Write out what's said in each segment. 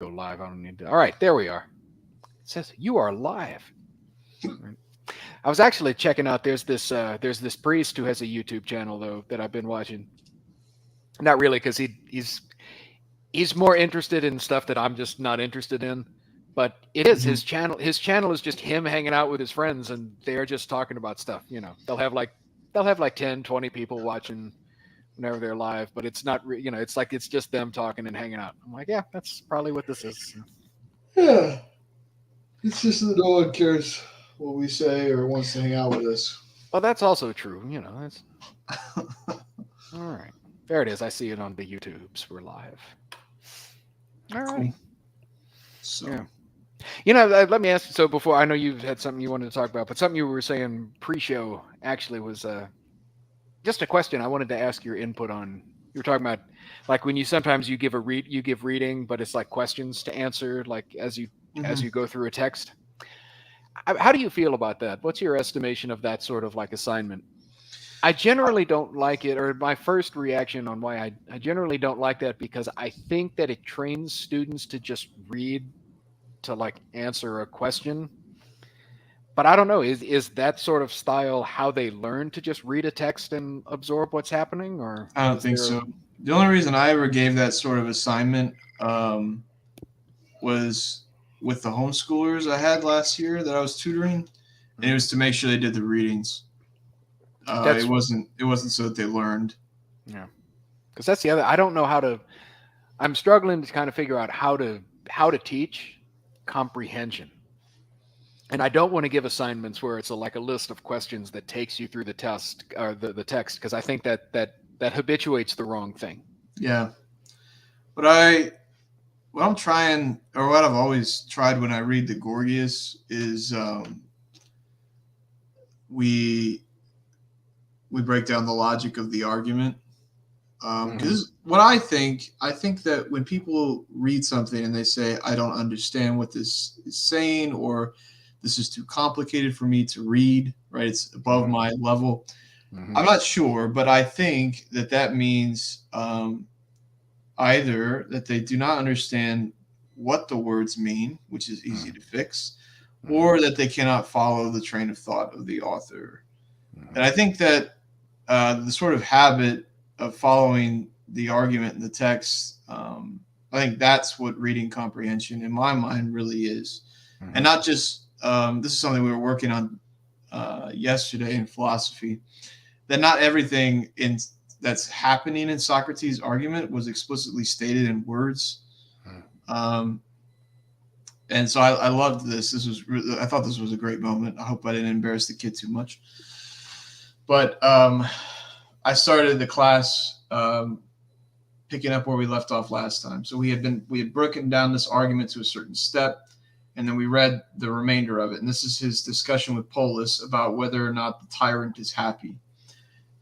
go live. I don't need to. All right, there we are. It says you are live. Right. I was actually checking out. There's this priest who has a YouTube channel though that I've been watching. Not really, because he's more interested in stuff that I'm just not interested in. But it is Mhm. his channel. His channel is just him hanging out with his friends, and they're just talking about stuff. They'll have like 10, 20 people watching whenever they're live, but it's not. It's like it's just them talking and hanging out. I'm like, yeah, that's probably what this is. Yeah, it's just that no one cares what we say or wants to hang out with us. Well, that's also true. That's all right. There it is. I see it on the YouTubes. We're live. All righty. Cool. So, Yeah. Let me ask you. So before, I know you've had something you wanted to talk about, but something you were saying pre-show actually was just a question I wanted to ask your input on. You were talking about like when sometimes you give reading, but it's like questions to answer, like as mhm. you go through a text. How do you feel about that? What's your estimation of that sort of like assignment? I generally don't like it, or my first reaction on why I generally don't like that because I think that it trains students to just read to like answer a question. But I don't know, is that sort of style how they learn to just read a text and absorb what's happening, or I don't is think there? so. The only reason I ever gave that sort of assignment was with the homeschoolers I had last year that I was tutoring, and it was to make sure they did the readings. It That's wasn't so that they learned. yeah, because that's the other. I don't know how to. I'm struggling to kind of figure out how to teach comprehension. And I don't want to give assignments where it's like a list of questions that takes you through the test or the text because I think that habituates the wrong thing. Yeah, but what I'm trying, or what I've always tried when I read the Gorgias, is we we break down the logic of the argument. Hmm. Because what I think that when people read something and they say, I don't understand what this is saying, or this is too complicated for me to read, right? It's above Hmm. my level. Hmm. I'm not sure, but I think that that means either that they do not understand what the words mean, which is easy to fix, Hmm. or that they cannot follow the train of thought of the author. And Hmm. I think that the sort of habit of following the argument in the text, I think that's what reading comprehension in my mind really is. And Hmm. not just, this is something we were working on yesterday in philosophy, that not everything that's happening in Socrates' argument was explicitly stated in words. Um, and so I loved this. I thought this was a great moment. I hope I didn't embarrass the kid too much. But I started the class picking up where we left off last time. So we had broken down this argument to a certain step, and then we read the remainder of it. And this is his discussion with Polus about whether or not the tyrant is happy.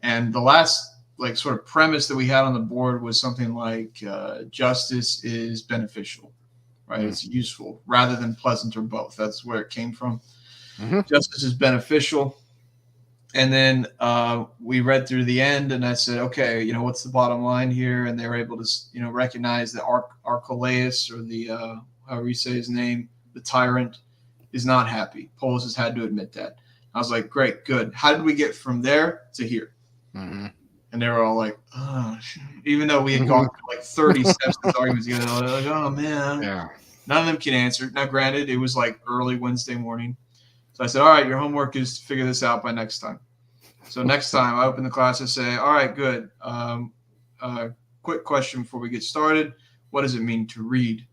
And the last like sort of premise that we had on the board was something like justice is beneficial, right? Hmm. It's useful rather than pleasant or both. That's where it came from. Hmm. Justice is beneficial. And then we read through the end, and I said, okay, what's the bottom line here? And they were able to, recognize that Archelaus, or the however you say his name, the tyrant, is not happy. Polus has had to admit that. I was like, great, good. How did we get from there to here? Hmm. And they were all like, oh, even though we had gone Hmm. through like 30 steps of this argument together, they were like, oh man, Yeah. none of them can answer. Now, granted, it was like early Wednesday morning. So I said, all right, your homework is to figure this out by next time. So next time I open the class, I say, all right, good. Quick question before we get started. What does it mean to read?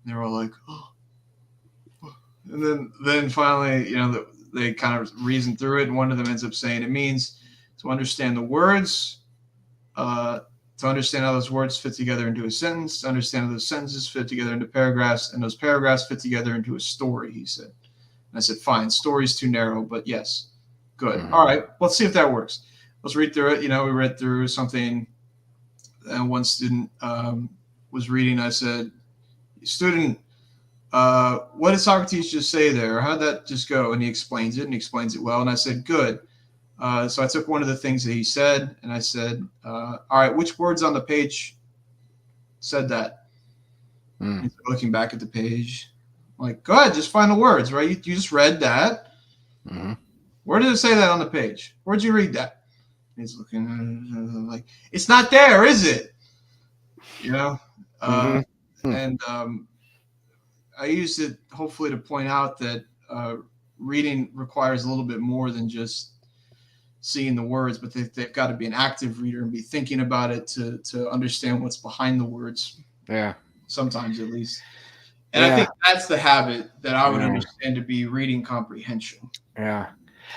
And they were all like, oh. And then finally, they kind of reason through it. And one of them ends up saying it means to understand the words, to understand how those words fit together into a sentence, to understand how those sentences fit together into paragraphs, and those paragraphs fit together into a story, he said. And I said, fine, story's too narrow, but yes. Good. Hmm. All right. Let's see if that works. Let's read through it. We read through something, and one student was reading. I said, student, what did Socrates just say there? How'd that just go? And he explains it, and he explains it well. And I said, good. So I took one of the things that he said, and I said, all right, which words on the page said that? Instead of looking back at the page. I'm like, go ahead, just find the words, right? You just read that. Mm-hmm. Where did it say that on the page? Where'd you read that? And he's looking like, it's not there, is it? You know? And I used it hopefully to point out that reading requires a little bit more than just seeing the words, but they've got to be an active reader and be thinking about it to understand what's behind the words. Yeah. Sometimes at least. And I think that's the habit that I would understand to be reading comprehension. Yeah.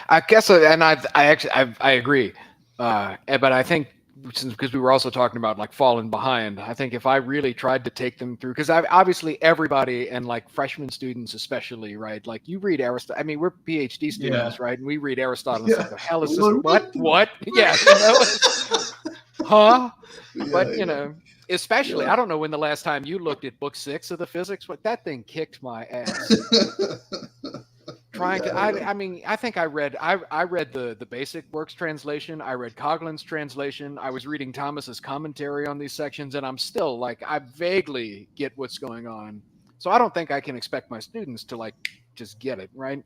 I guess, and I agree. But I think because we were also talking about like falling behind, I think if I really tried to take them through, because obviously everybody and like freshman students especially, right? Like you read Aristotle. I mean, we're PhD students, right? And we read Aristotle. And it's like, the hell is this? What? Yeah. Huh? But you know, especially I don't know when the last time you looked at book 6 of the physics. But that thing kicked my ass. I mean, I think I read the basic works translation. I read Coughlin's translation. I was reading Thomas's commentary on these sections, and I'm still like, I vaguely get what's going on. So I don't think I can expect my students to like just get it, right?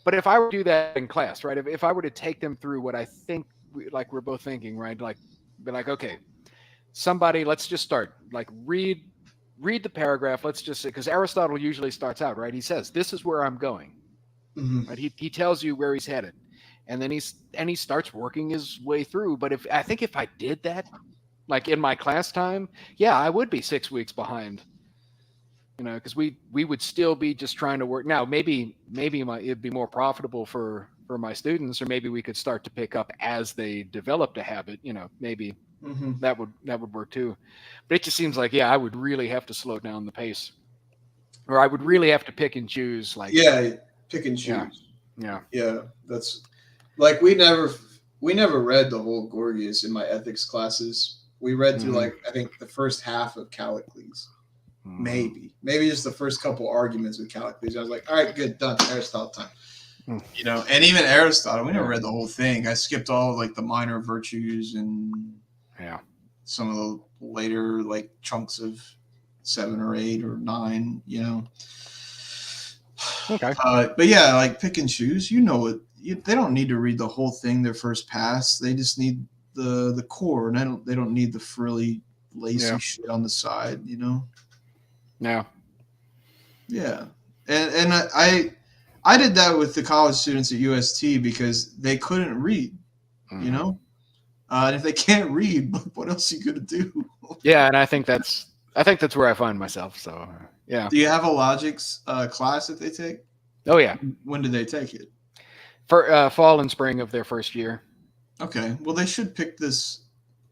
But if I were to do that in class, right? If I were to take them through what I think we're both thinking, right? Like, be like, okay, somebody, let's just start. Like, read the paragraph. Let's just say, because Aristotle usually starts out, right? He says, "This is where I'm going." Mm-hmm. Right? He tells you where he's headed, and then he starts working his way through. But if I did that, like in my class time, yeah, I would be 6 weeks behind. You know, because we would still be just trying to work. Now, maybe it'd be more profitable for my students, or maybe we could start to pick up as they developed a habit. You know, maybe that would work too. But it just seems like, yeah, I would really have to slow down the pace, or I would really have to pick and choose. Like, pick and choose. Yeah. That's like we never read the whole Gorgias in my ethics classes. We read through like I think the first half of Callicles, maybe just the first couple arguments with Callicles. I was like, all right, good, done. Aristotle time. You know, and even Aristotle, we never read the whole thing. I skipped all of like the minor virtues and some of the later like chunks of 7 or 8 or 9. You know. Okay. But yeah, like pick and choose. You know what? They don't need to read the whole thing their first pass. They just need the core, and they don't need the frilly, lacy shit on the side. You know. Yeah. Yeah, and I did that with the college students at UST because they couldn't read. You know, and if they can't read, what else are you gonna do? Yeah, and I think that's where I find myself. So yeah. Do you have a logics class that they take? Oh yeah. When did they take it? For fall and spring of their first year. Okay. Well, they should pick this.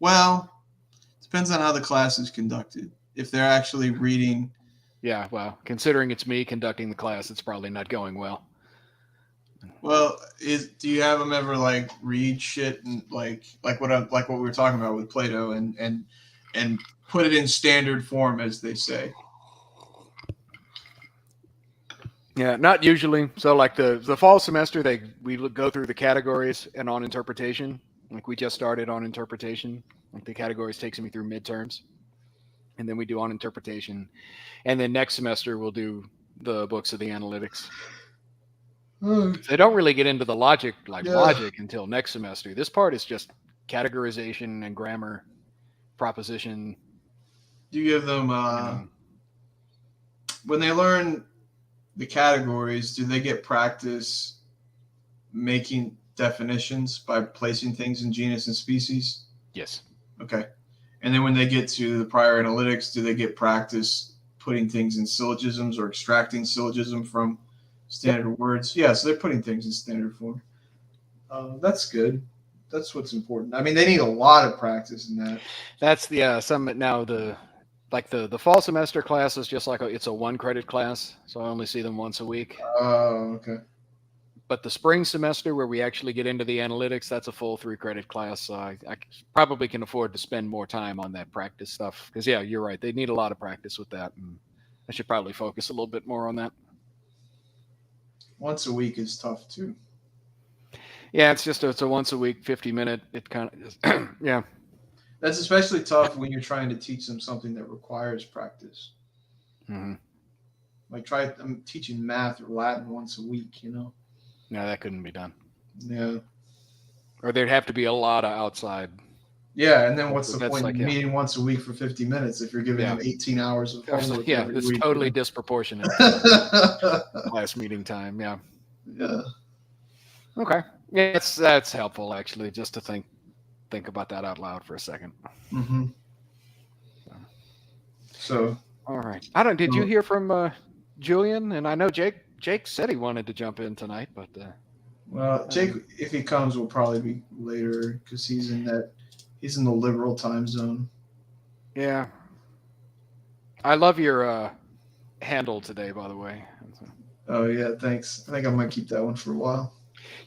Well, depends on how the class is conducted. If they're actually reading. Yeah. Well, considering it's me conducting the class, it's probably not going well. Well, do you have them ever like read shit and like what we were talking about with Plato and put it in standard form, as they say? Yeah, not usually. So like the fall semester, we go through the categories and on interpretation. Like we just started on interpretation. Like the categories takes me through midterms, and then we do on interpretation, and then next semester we'll do the books of the analytics. They don't really get into the logic until next semester. This part is just categorization and grammar, proposition. Do you give them when they learn the categories, do they get practice making definitions by placing things in genus and species? Yes. Okay. And then when they get to the prior analytics, do they get practice putting things in syllogisms or extracting syllogism from standard words? Yeah, so they're putting things in standard form. That's good. That's what's important. I mean, they need a lot of practice in that. That's the the fall semester class is just like it's a 1 credit class, so I only see them once a week. Oh, okay. But the spring semester where we actually get into the analytics, that's a full 3 credit class. So I probably can afford to spend more time on that practice stuff. Because yeah, you're right. They need a lot of practice with that. And I should probably focus a little bit more on that. Once a week is tough too. Yeah, it's a once a week, 50-minute. It kind of is. Yeah. That's especially tough when you're trying to teach them something that requires practice. Mm-hmm. Like I'm teaching math or Latin once a week, you know? No, that couldn't be done. Yeah. Or there'd have to be a lot of outside. Yeah, and then what's the That's point like, in yeah. meeting once a week for 50 minutes if you're giving Yeah. them 18 hours of homework Yeah, every it's week? totally disproportionate to class meeting time. Yeah. Yeah. Okay. Yeah, that's helpful actually, just to think about that out loud for a second. Mm-hmm. So, All right. I don't. Did you hear from Julian? And I know Jake said he wanted to jump in tonight, but well, Jake, if he comes, will probably be later because he's in the liberal time zone. yeah. I love your handle today, by the way. Oh yeah, thanks. I think I might keep that one for a while.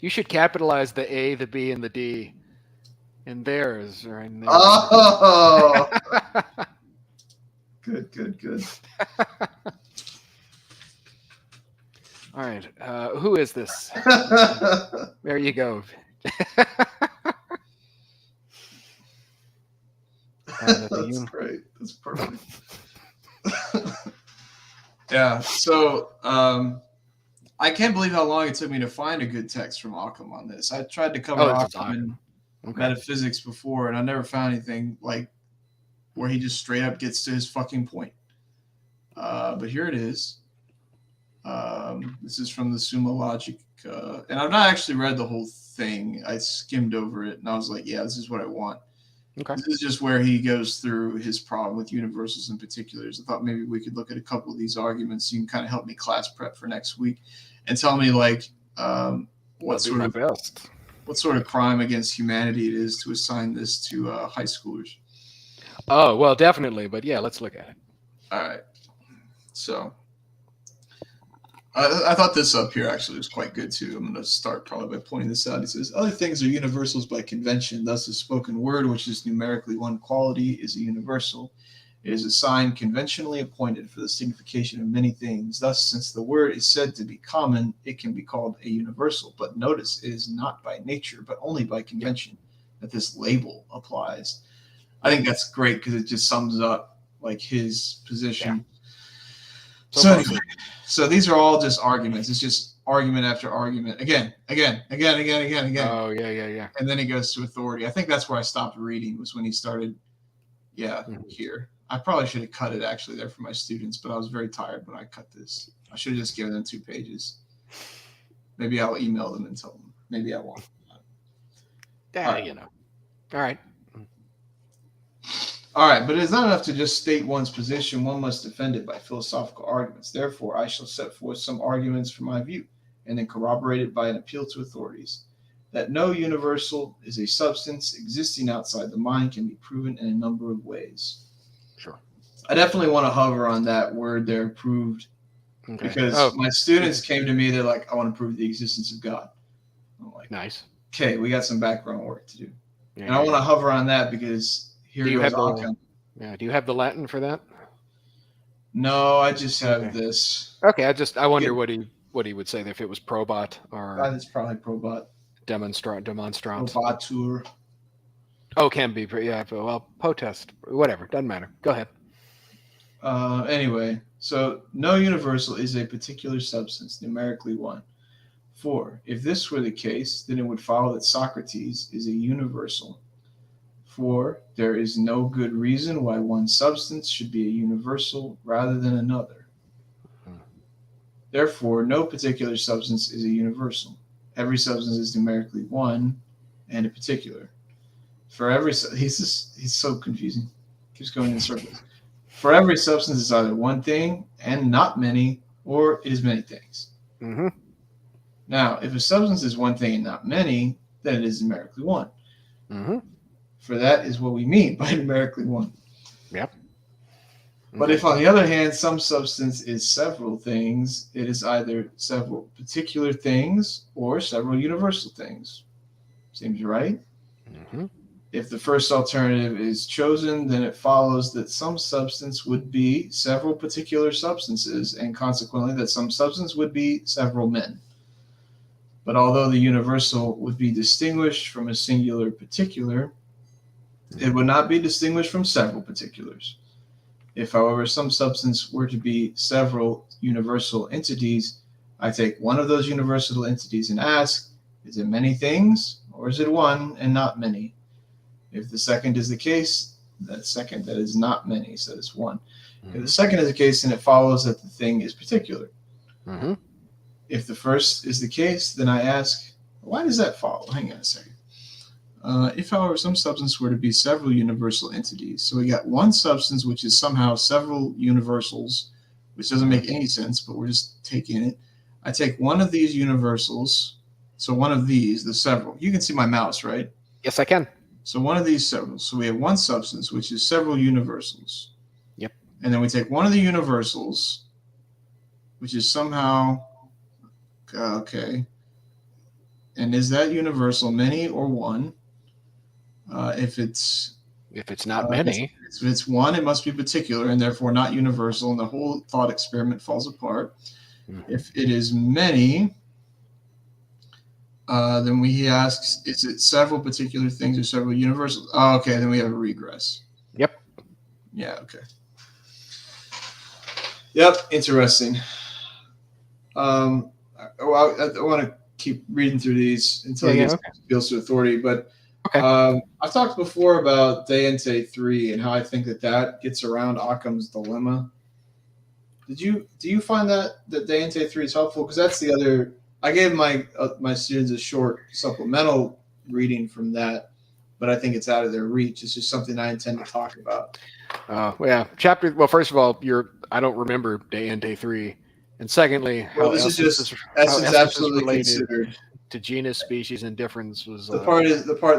You should capitalize the A, the B, and the D in theirs or in there. Oh, good. All right. Who is this? There you go. That's great. That's perfect. Yeah. So I can't believe how long it took me to find a good text from Occam on this. I tried to cover Occam in metaphysics before, and I never found anything like where he just straight up gets to his fucking point. But here it is. This is from the Summa Logic, and I've not actually read the whole thing. I skimmed over it, and I was like, yeah, this is what I want. Okay. This is just where he goes through his problem with universals and particulars. I thought maybe we could look at a couple of these arguments. You can kind of help me class prep for next week and tell me like what sort of crime against humanity it is to assign this to high schoolers. Oh, well, definitely. But yeah, let's look at it. All right. So I thought this up here actually was quite good too. I'm going to start probably by pointing this out. He says, other things are universals by convention. Thus, a spoken word, which is numerically one quality, is a universal. It is a sign conventionally appointed for the signification of many things. Thus, since the word is said to be common, it can be called a universal. But notice, it is not by nature, but only by convention that this label applies. I think that's great because it just sums up like his position. Yeah. So these are all just arguments. It's just argument after argument. Again. Oh, yeah. And then he goes to authority. I think that's where I stopped reading was when he started, here. I probably should have cut it actually there for my students, but I was very tired when I cut this. I should have just given them 2 pages. Maybe I'll email them and tell them. Maybe I won't. All right. All right, but it is not enough to just state one's position. One must defend it by philosophical arguments. Therefore, I shall set forth some arguments from my view, and then corroborate it by an appeal to authorities. That no universal is a substance existing outside the mind can be proven in a number of ways. Sure. I definitely want to hover on that word there, proved, because my students came to me, they're like, I want to prove the existence of God. I'm like, nice. Okay, we got some background work to do. Yeah, and I want to hover on that because here goes Occam. Do you have the Latin for that? No, I just have this. Okay, I wonder what he would say if it was probat or. It's probably probat. Demonstrant. Probatur. Oh, can be. Yeah. Well, potest. Whatever. Doesn't matter. Go ahead. Anyway, so no universal is a particular substance, numerically one. For if this were the case, then it would follow that Socrates is a universal. For there is no good reason why one substance should be a universal rather than another. Therefore, no particular substance is a universal. Every substance is numerically one and a particular. For every he's so confusing. Keeps going in circles. For every substance is either one thing and not many, or it is many things. Mm-hmm. Now, if a substance is one thing and not many, then it is numerically one. Mm-hmm. For that is what we mean by numerically one. Yep. But if, on the other hand, some substance is several things, it is either several particular things or several universal things. Seems right? Mm-hmm. If the first alternative is chosen, then it follows that some substance would be several particular substances, and consequently that some substance would be several men. But although the universal would be distinguished from a singular particular, it would not be distinguished from several particulars. If, however, some substance were to be several universal entities, I take one of those universal entities and ask, is it many things, or is it one and not many? If the second is the case, that is not many, so it's one. If the second is the case, then it follows that the thing is particular. Mm-hmm. If the first is the case, then I ask, why does that follow? Hang on a second. If, however, some substance were to be several universal entities, so we got one substance which is somehow several universals, which doesn't make any sense, but we're just taking it. I take one of these universals, so one of these, the several. You can see my mouse, right? Yes, I can. So one of these several. So we have one substance which is several universals. Yep. And then we take one of the universals, which is somehow, okay. And is that universal many or one? If it's not many, if it's one, it must be particular and therefore not universal, and the whole thought experiment falls apart. Mm-hmm. If it is many, then he asks, is it several particular things or several universals? Oh, okay, then we have a regress. Yep. Yeah, okay. Yep, interesting. I want to keep reading through these until he appeals to authority, but I've talked before about De Ente 3 and how I think that gets around Occam's dilemma. Do you find that De Ente 3 is helpful? Because that's the other. I gave my students a short supplemental reading from that, but I think it's out of their reach. It's just something I intend to talk about. Chapter. Well, first of all, I don't remember De Ente 3, and secondly, this is just essence absolutely considered. To genus, species, and difference was the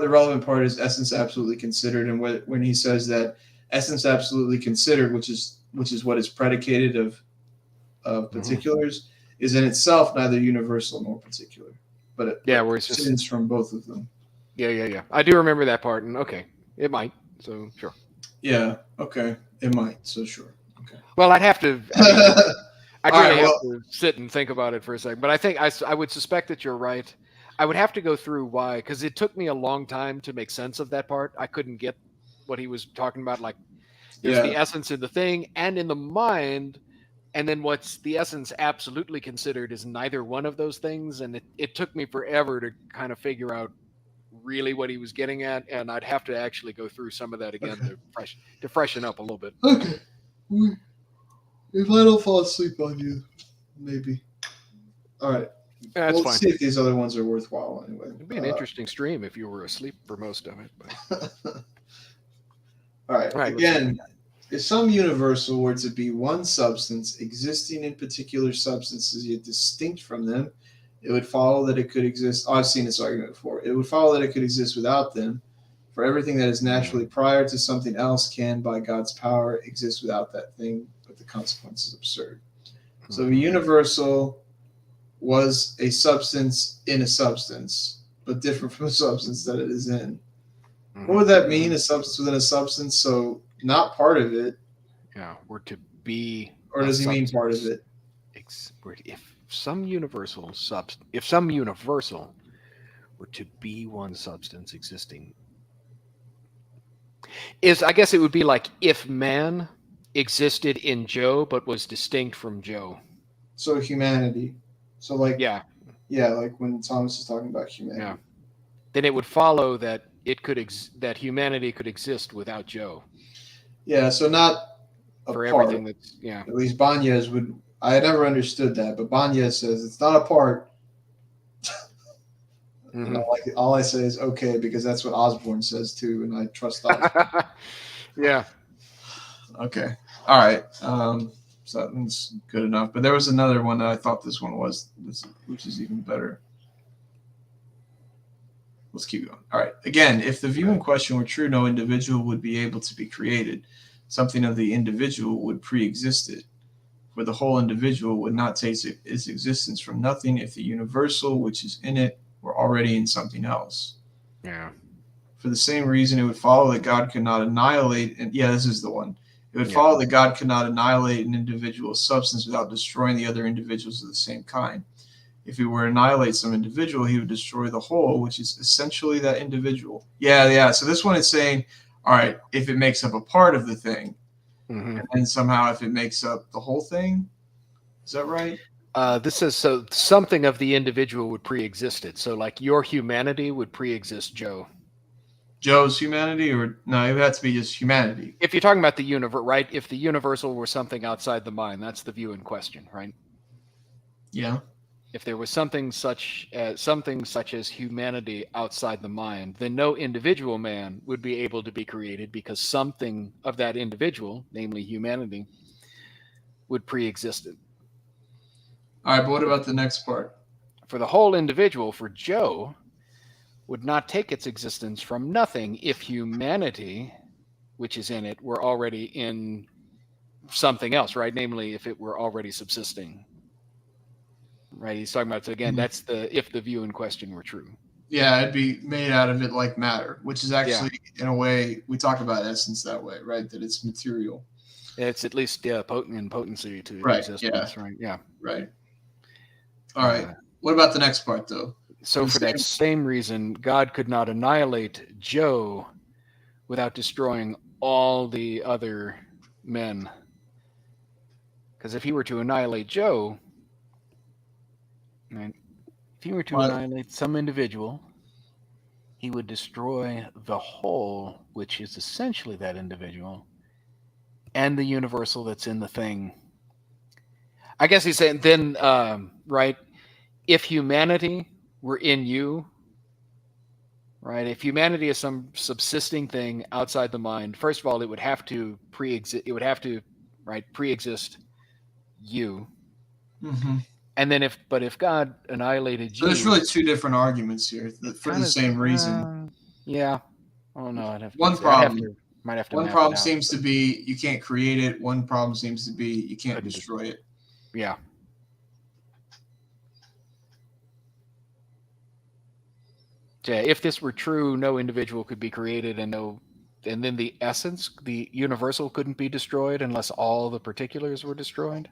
relevant part is essence absolutely considered, and when he says that essence absolutely considered, which is what is predicated of particulars, is in itself neither universal nor particular, but where it's just from both of them. Yeah. I do remember that part, and it might. So sure. Yeah. Okay. It might. So sure. Okay. Well, I'd have to. I'd really have to sit and think about it for a second. But I think I would suspect that you're right. I would have to go through why, because it took me a long time to make sense of that part. I couldn't get what he was talking about. Like, there's the essence in the thing and in the mind, and then what's the essence absolutely considered is neither one of those things. And it took me forever to kind of figure out really what he was getting at, and I'd have to actually go through some of that again to freshen up a little bit. Okay. If I don't fall asleep on you, maybe. All right. That's fine. See if these other ones are worthwhile anyway. It'd be an interesting stream if you were asleep for most of it. But... All right. Again, if some universal were to be one substance existing in particular substances yet distinct from them, it would follow that it could exist. I've seen this argument before. It would follow that it could exist without them. For everything that is naturally prior to something else can, by God's power, exist without that thing, but the consequence is absurd. So the universal was a substance in a substance, but different from the substance that it is in. What would that mean, a substance within a substance? So not part of it. Yeah, or to be. Or does he mean part of it? If some universal were to be one substance existing, I guess it would be like if man existed in Joe but was distinct from Joe. So humanity. So like like when Thomas is talking about humanity. Yeah. Then it would follow that that humanity could exist without Joe. Yeah, so not for everything that's At least Banez would. I never understood that, but Banez says it's not a part. Mm-hmm. All I say is okay because that's what Osborne says too, and I trust Osborne. Yeah. Okay. All right. So that's good enough. But there was another one that I thought this one was, which is even better. Let's keep going. All right. Again, if the view in question were true, no individual would be able to be created. Something of the individual would pre-exist it. For the whole individual would not take its existence from nothing if the universal which is in it were already in something else. Yeah. For the same reason, it would follow that God could not annihilate. And this is the one. It would follow that God could not annihilate an individual substance without destroying the other individuals of the same kind. If he were to annihilate some individual, he would destroy the whole, which is essentially that individual. Yeah. So this one is saying, all right, if it makes up a part of the thing. Mm-hmm. and then somehow if it makes up the whole thing, is that right? This says so something of the individual would pre-exist it. So like your humanity would pre-exist Joe. Joe's humanity, or no, it would have to be just humanity. If you're talking about the universe, right? If the universal were something outside the mind, that's the view in question, right? Yeah. If there was something such as humanity outside the mind, then no individual man would be able to be created because something of that individual, namely humanity, would pre-exist it. All right, but what about the next part? For the whole individual, for Joe, would not take its existence from nothing if humanity, which is in it, were already in something else, right? Namely, if it were already subsisting. Right? He's talking about, so again, that's if the view in question were true. Yeah, it'd be made out of it like matter, which is actually, in a way, we talk about essence that way, right? That it's material. It's at least potent in potency to Right, existence, right? Yeah. Right. All right. What about the next part, though? So for that same reason, God could not annihilate Joe without destroying all the other men. Because if he were to annihilate Joe, right, if he were to annihilate some individual, he would destroy the whole, which is essentially that individual, and the universal that's in the thing. I guess he's saying then, right, if humanity were in you, right, if humanity is some subsisting thing outside the mind, first of all, it would have to pre-exist. It would have to, right, pre-exist you. Mm-hmm. And then if God annihilated you, so there's really two different arguments here for the same reason. Yeah. Oh no, I'd have to. One problem. Might have to. One problem seems to be you can't create it. One problem seems to be you can't destroy it. Yeah. So if this were true, no individual could be created, and then the essence, the universal, couldn't be destroyed unless all the particulars were destroyed.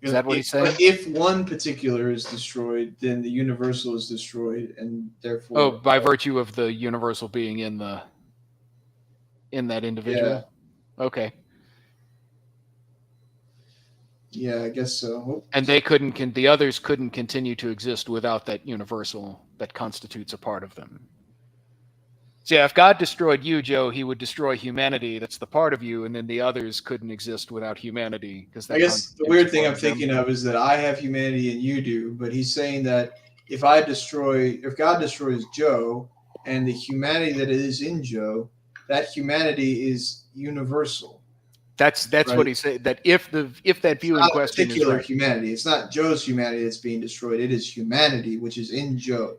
Is that what he's saying? If one particular is destroyed, then the universal is destroyed, and therefore. Oh, by virtue of the universal being in that individual. Yeah. Okay. Yeah, I guess so. And the others couldn't continue to exist without that universal that constitutes a part of them. So yeah, if God destroyed you, Joe, he would destroy humanity. That's the part of you, and then the others couldn't exist without humanity. I guess the weird thing I'm thinking of is that I have humanity and you do, but he's saying that if God destroys Joe and the humanity that is in Joe, that humanity is universal. That's right? What he said. That if that view in question is particular humanity, it's not Joe's humanity that's being destroyed. It is humanity which is in Joe.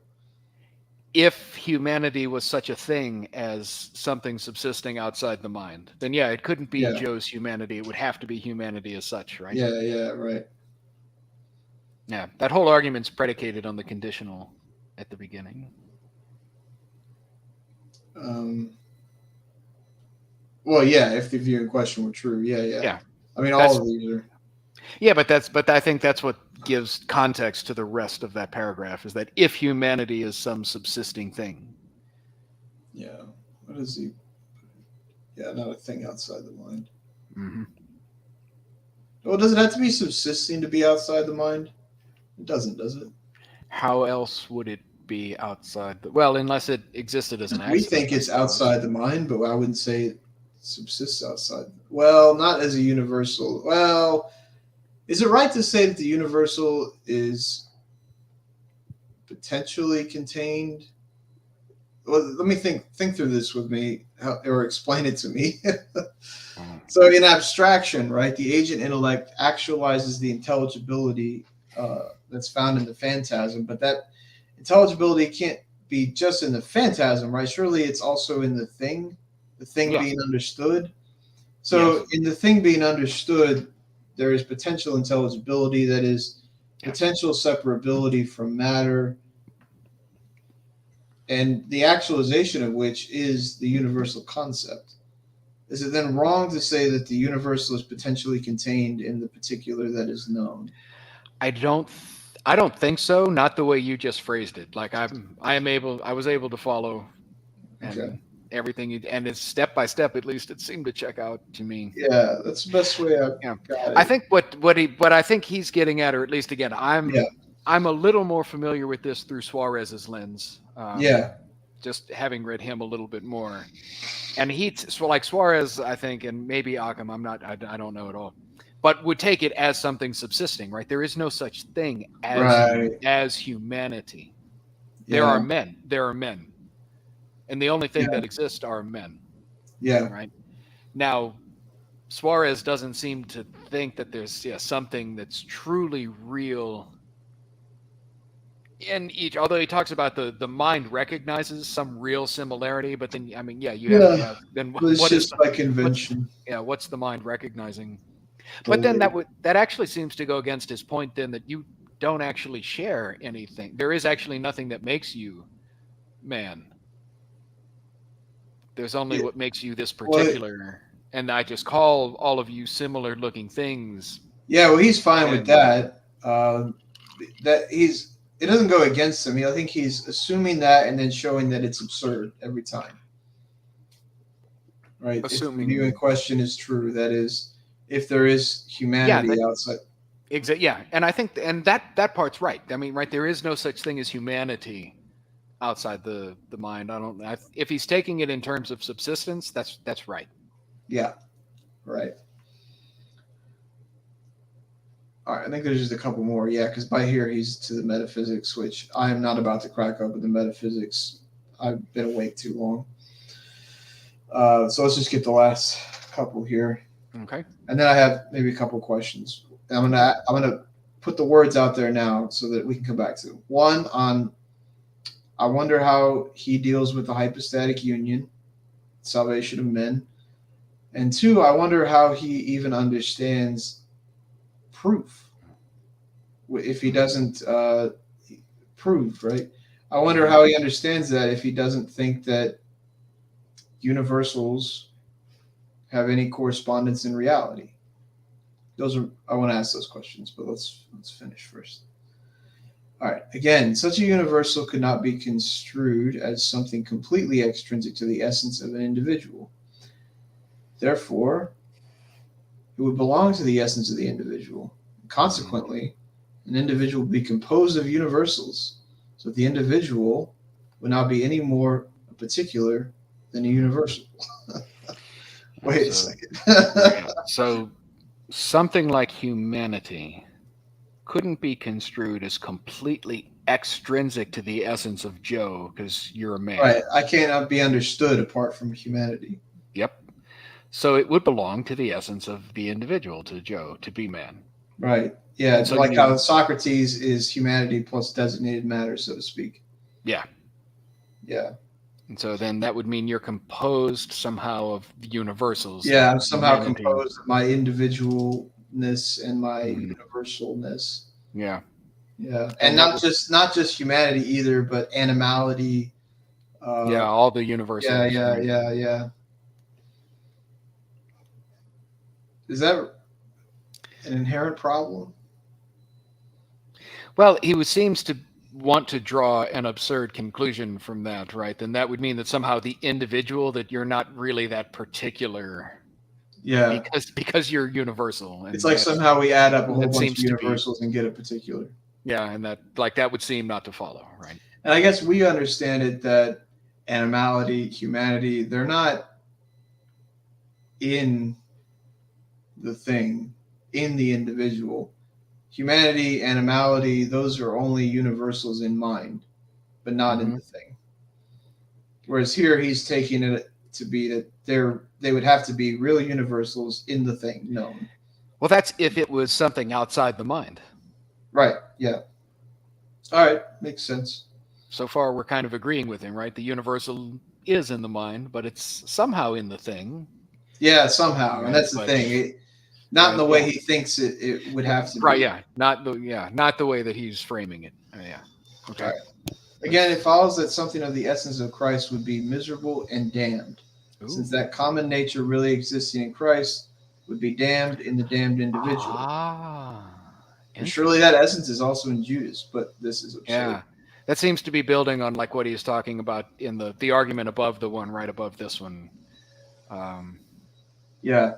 If humanity was such a thing as something subsisting outside the mind, then yeah, it couldn't be Joe's humanity. It would have to be humanity as such, right? Yeah, right. Yeah, that whole argument's predicated on the conditional at the beginning. Well, yeah, if the view in question were true, yeah. I mean, all of these are. Yeah, but I think that's what gives context to the rest of that paragraph, is that if humanity is some subsisting thing. Yeah. What is he? Yeah, not a thing outside the mind. Mm-hmm. Well, does it have to be subsisting to be outside the mind? It doesn't, does it? How else would it be outside well, unless it existed as an accident. We think it's outside the mind, but I wouldn't say it subsists outside. Well, not as a universal. Well, is it right to say that the universal is potentially contained? Well, let me think through this with me, or explain it to me. So in abstraction, right, the agent intellect actualizes the intelligibility that's found in the phantasm, but that intelligibility can't be just in the phantasm, right? Surely it's also in the thing being understood. So in the thing being understood, there is potential intelligibility, that is potential separability from matter, and the actualization of which is the universal concept. Is it then wrong to say that the universal is potentially contained in the particular that is known? I don't think so. Not the way you just phrased it. Like I was able to follow everything, and it's step by step. At least it seemed to check out to me. Yeah, that's the best way I Yeah, got it. I think what I think he's getting at, or at least again, Yeah. I'm a little more familiar with this through Suarez's lens. Yeah. Just having read him a little bit more, and so like Suarez, I think, and maybe Occam, I don't know at all, but would take it as something subsisting, right? There is no such thing Right. as humanity. There Yeah. are men, and the only thing Yeah. that exists are men, Yeah. right? Now, Suarez doesn't seem to think that there's something that's truly real in each, although he talks about the mind recognizes some real similarity, but then I mean you have to Yeah. have then But it's what is just by what's convention. what's the mind recognizing? The But then way. that actually seems to go against his point then, that you don't actually share anything. There is actually nothing that makes you man. There's only Yeah. what makes you this Well, particular, and I just call all of you similar looking things. yeah. Well, he's fine with And that. It doesn't go against him. I think he's assuming that and then showing that it's absurd every time. Right. If the view in assuming question is true, that is, if there is yeah, humanity outside. yeah, and I think that part's right. I mean, right, there is no such thing as humanity outside the mind. If he's taking it in terms of subsistence, that's right. Yeah. Right. All right, I think there's just a couple more. Yeah, because by here he's to the metaphysics, which I am not about to crack open the metaphysics. I've been awake too long. So let's just get the last couple here, Okay. and then I have maybe a couple questions. I'm gonna put the words out there now so that we can come back to them. One on, I wonder how he deals with the hypostatic union, salvation of men, and two, I wonder how he even understands proof if he doesn't prove, right? I wonder how he understands that if he doesn't think that universals have any correspondence in reality. I want to ask those questions, but let's finish first. All right. Again, such a universal could not be construed as something completely extrinsic to the essence of an individual. Therefore, it would belong to the essence of the individual. Consequently, an individual would be composed of universals, so the individual would not be any more a particular than a universal. Wait a second. So something like humanity couldn't be construed as completely extrinsic to the essence of Joe because you're a man. Right. I cannot be understood apart from humanity. Yep. So it would belong to the essence of the individual, to Joe, to be man. Right. Yeah. It's So like how Socrates is humanity plus designated matter, so to speak. Yeah. Yeah. And so then that would mean you're composed somehow of universals. Yeah. I'm somehow humanity. composed of my individualness and my universalness. Yeah. Yeah. And not just humanity either, but animality. All the universals. Yeah. Is that an inherent problem? Well, he seems to want to draw an absurd conclusion from that, right? Then that would mean that somehow the individual, that you're not really that particular. Yeah. Because you're universal. And it's like somehow we add up a whole bunch seems of universals and get a particular. Yeah, and that would seem not to follow, right? And I guess we understand it that animality, humanity, they're not in the thing, in the individual. Humanity, animality, those are only universals in mind, but not in the thing. Whereas here he's taking it to be that they would have to be real universals in the thing known. Well, that's if it was something outside the mind. Right, yeah. All right, makes sense. So far we're kind of agreeing with him, right? The universal is in the mind, but it's somehow in the thing. Yeah, somehow. Right, and that's the thing. Not in the way he thinks it would have to be. Right, yeah. Not the way that he's framing it. Yeah. Okay. Right. Again, it follows that something of the essence of Christ would be miserable and damned. Ooh. Since that common nature really existing in Christ would be damned in the damned individual. And surely that essence is also in Judas, but this is absurd. Yeah. That seems to be building on like what he was talking about in the argument above the one right above this one. Yeah.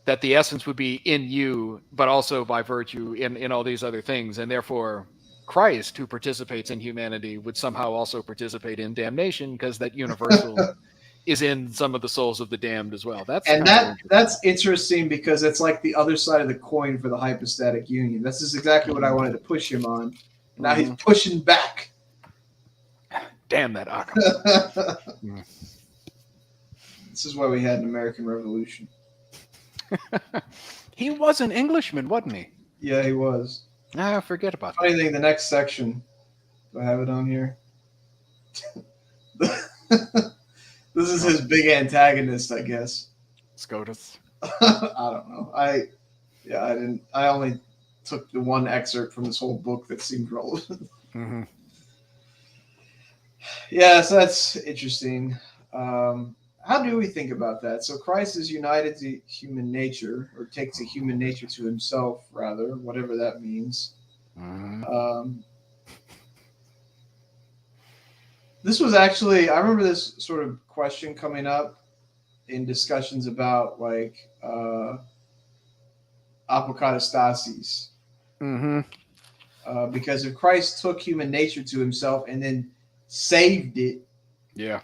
That the essence would be in you, but also by virtue in all these other things, and therefore Christ, who participates in humanity, would somehow also participate in damnation because that universal is in some of the souls of the damned as well. That's And kind of interesting. that's interesting because it's like the other side of the coin for the hypostatic union. This is exactly what I wanted to push him on. Now he's pushing back. Damn that Occam. This is why we had an American Revolution. He was an Englishman, wasn't he? Yeah, he was. Ah, forget about Funny thing, the next section. Do I have it on here? This is his big antagonist, I guess. SCOTUS. I don't know. I didn't. I only took the one excerpt from this whole book that seemed relevant. Mm-hmm. Yeah, so that's interesting. How do we think about that? So Christ is united to human nature, or takes a human nature to himself, rather, whatever that means. Mm-hmm. This was actually, I remember this sort of question coming up in discussions about like apokatastasis. Mm-hmm. Because if Christ took human nature to himself and then saved it, yeah,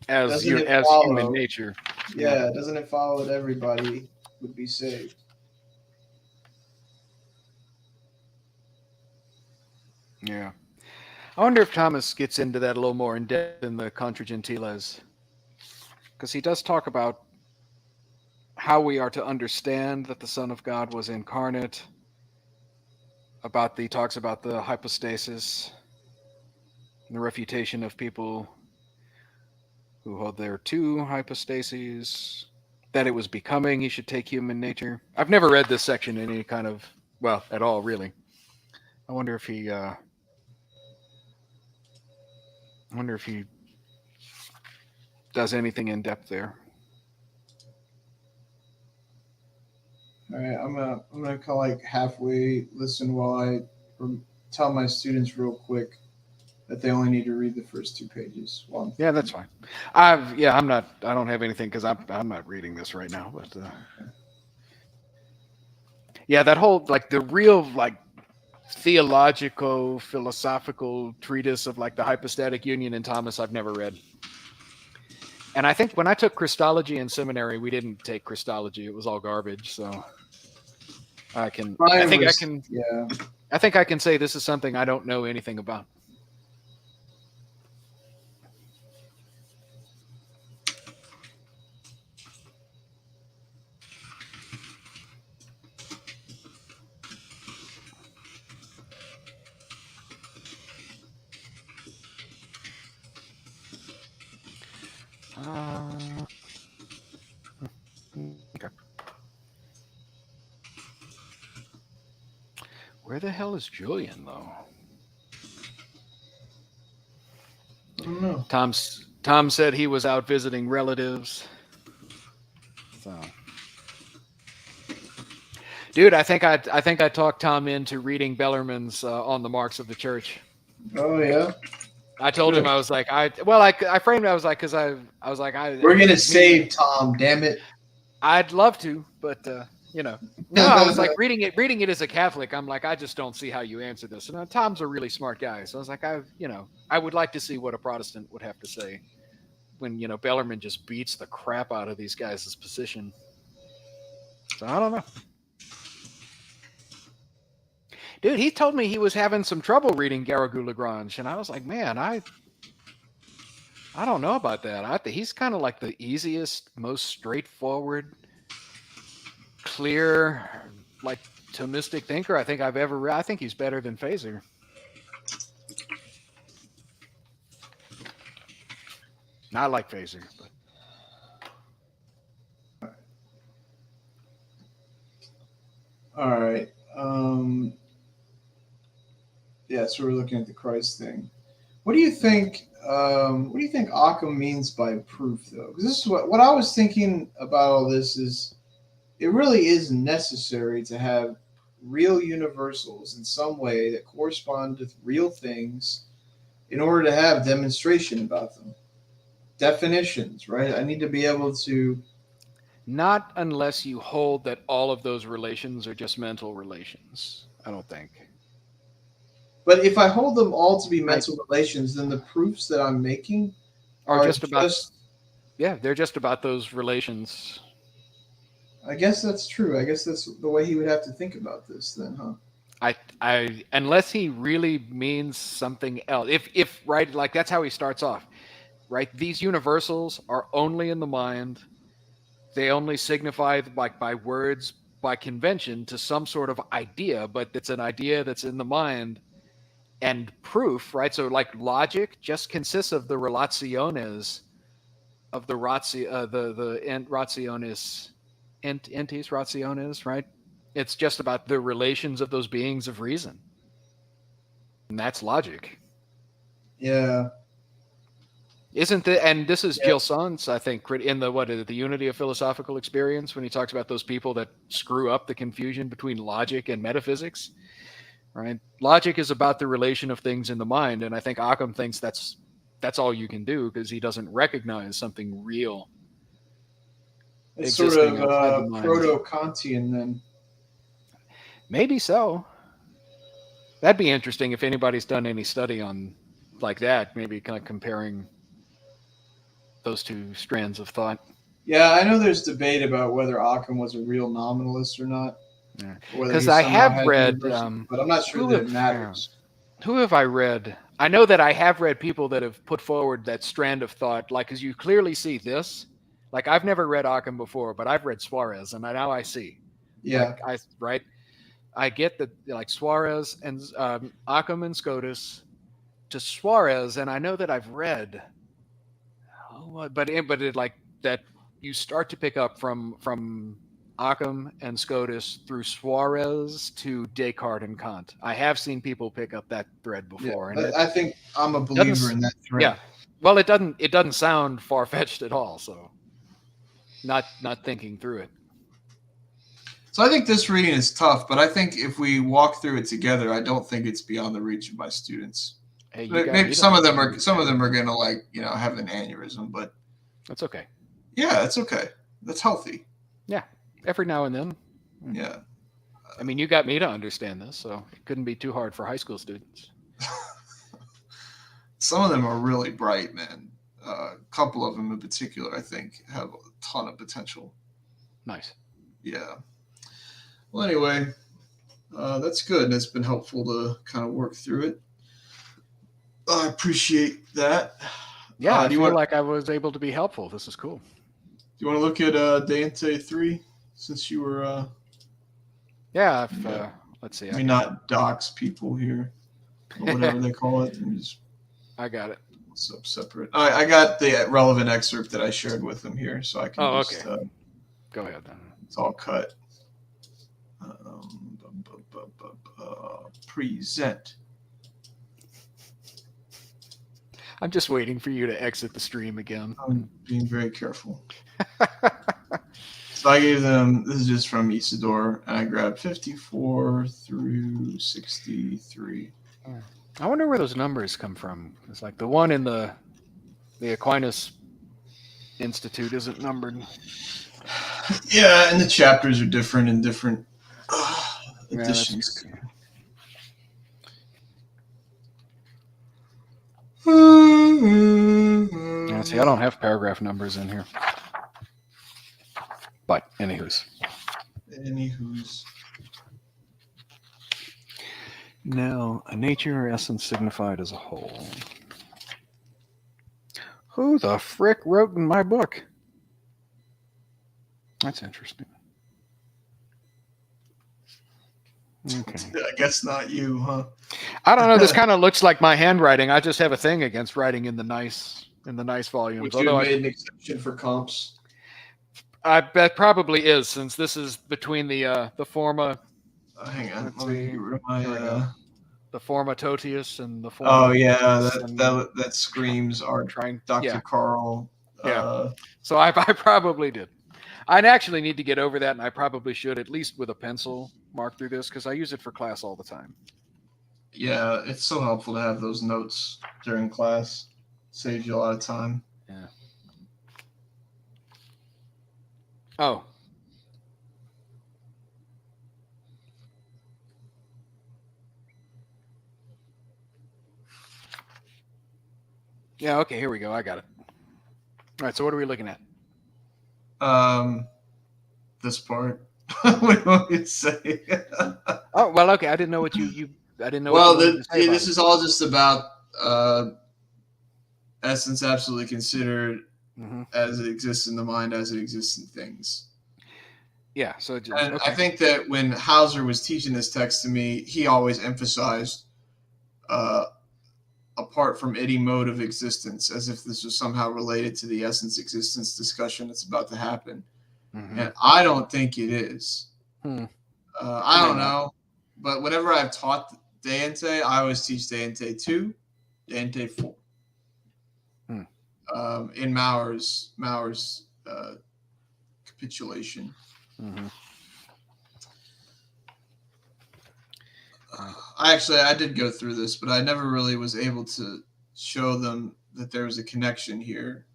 as doesn't it as follow, human nature, yeah, doesn't it follow that everybody would be saved? Yeah. I wonder if Thomas gets into that a little more in depth in the Contra Gentiles, because he does talk about how we are to understand that the Son of God was incarnate. He talks about the hypostasis, and the refutation of people who hold there are two hypostases. That it was becoming he should take human nature. I've never read this section in any kind of at all really. I wonder if he does anything in depth there. All right, I'm gonna call like halfway listen while I tell my students real quick that they only need to read the first 2 pages. Yeah, that's fine. I don't have anything because I'm not reading this right now. But yeah, that whole like the real like theological philosophical treatise of like the hypostatic union in Thomas I've never read. And I think when I took Christology in seminary, we didn't take Christology. It was all garbage. So I think I can say this is something I don't know anything about. Okay. Where the hell is Julian, though? I don't know. Tom said he was out visiting relatives. So, dude, I think I talked Tom into reading Bellarmine's On the Marks of the Church. Oh yeah. I told him I was like I framed it. I was like because I was like we're gonna save Tom. Damn it. I'd love to, but no, I was like reading it as a Catholic. I'm like I just don't see how you answer this. And Tom's a really smart guy, so I was like I would like to see what a Protestant would have to say when Bellarmine just beats the crap out of these guys' position. So I don't know. Dude, he told me he was having some trouble reading Garrigou-Lagrange, and I was like, man, I don't know about that. He's kind of like the easiest, most straightforward, clear, like Thomistic thinker I think I've ever read. I think he's better than Phaser. Not like Phaser, but. All right. Yeah, so we're looking at the Christ thing. What do you think? What do you think Occam means by proof, though? Because this is what I was thinking about. All this is, it really is necessary to have real universals in some way that correspond with real things, in order to have demonstration about them. Definitions, right? I need to be able to. Not unless you hold that all of those relations are just mental relations. I don't think. But if I hold them all to be Right. mental relations, then the proofs that I'm making Are are just about, just. yeah, they're just about those relations. I guess that's true. I guess that's the way he would have to think about this, then, huh? Unless he really means something else. If right, like that's how he starts off, right? These universals are only in the mind. They only signify like by words, by convention, to some sort of idea, but it's an idea that's in the mind. And proof, right? So like logic just consists of the relaciones of the rationis entis rationes, right? It's just about the relations of those beings of reason, and that's logic, Yeah. isn't it? And this is Yeah. Gilson's, I think, in the what is it, the Unity of Philosophical Experience, when he talks about those people that screw up the confusion between logic and metaphysics. Right? Logic is about the relation of things in the mind, and I think Occam thinks that's all you can do because he doesn't recognize something real It's sort existing of outside the mind. proto-Kantian then. Maybe so. That'd be interesting if anybody's done any study on like that, maybe kind of comparing those two strands of thought. Yeah, I know there's debate about whether Occam was a real nominalist or not, Yeah. or whether Because he I somehow have had read universal, but I'm not sure that it matters. who have I read? I know that I have read people that have put forward that strand of thought, like, because you clearly see this. Like, I've never read Occam before, but I've read Suarez, and now I see. Yeah. Like, right? I get that, like, Suarez and Occam and Scotus to Suarez, and I know that I've read, but it like that you start to pick up from Occam and Scotus through Suarez to Descartes and Kant. I have seen people pick up that thread before, Yeah, and I think I'm a believer doesn't. in that thread. Yeah, well, it doesn't sound far fetched at all. So, not thinking through it. So I think this reading is tough, but I think if we walk through it together, I don't think it's beyond the reach of my students. Hey, Maybe some of them are gonna like have an aneurysm, but that's okay. Yeah, it's okay. That's healthy. Yeah, every now and then. Yeah. I mean, you got me to understand this, so it couldn't be too hard for high school students. Some of them are really bright, man. A couple of them in particular, I think, have a ton of potential. Nice. Yeah. Well, anyway, that's good. And it's been helpful to kind of work through it. I appreciate that. Yeah, I feel like I was able to be helpful. This is cool. Do you want to look at Dante 3 since you were... Yeah, let's see. I mean, not dox people here, or whatever they call it. I got it. Separate. I got the relevant excerpt that I shared with them here, so I can okay. Go ahead then. It's all cut. Present. I'm just waiting for you to exit the stream again. I'm being very careful. So I gave them, this is just from Isidore, and I grabbed 54 through 63. I wonder where those numbers come from. It's like the one in the Aquinas Institute isn't numbered. Yeah, and the chapters are different in different editions. Yeah, see, I don't have paragraph numbers in here. But, anywho's. Now, a nature or essence signified as a whole. Who the frick wrote in my book? That's interesting. Okay. I guess not you, huh? I don't know. This kind of looks like my handwriting. I just have a thing against writing in the nice volumes. Would you have made an exception for comps? That probably is, since this is between the forma. Hang on, let me get rid of my the forma totius and the forma. Oh yeah, that screams our Dr. Carl. Yeah. So I probably did. I'd actually need to get over that, and I probably should, at least with a pencil, mark through this, because I use it for class all the time. Yeah, it's so helpful to have those notes during class. Saves you a lot of time. Yeah. Oh. Yeah. Okay. Here we go. I got it. All right. So what are we looking at? Um, this part. What do you want me to say? Oh well. Okay. I didn't know what you. I didn't know what you Well, wanted to say about this it. is all just about essence absolutely considered Hmm. as it exists in the mind, as it exists in things. Yeah. So just And I okay. think that when Hauser was teaching this text to me, he always emphasized uh, apart from any mode of existence, as if this was somehow related to the essence existence discussion that's about to happen. Hmm. And I don't think it is. Hmm. It I may don't not. know. But whenever I've taught Deinte, I always teach Deinte 2, Deinte 4. Hmm. In Maurer's capitulation. Hmm. Yeah. I did go through this, but I never really was able to show them that there was a connection here.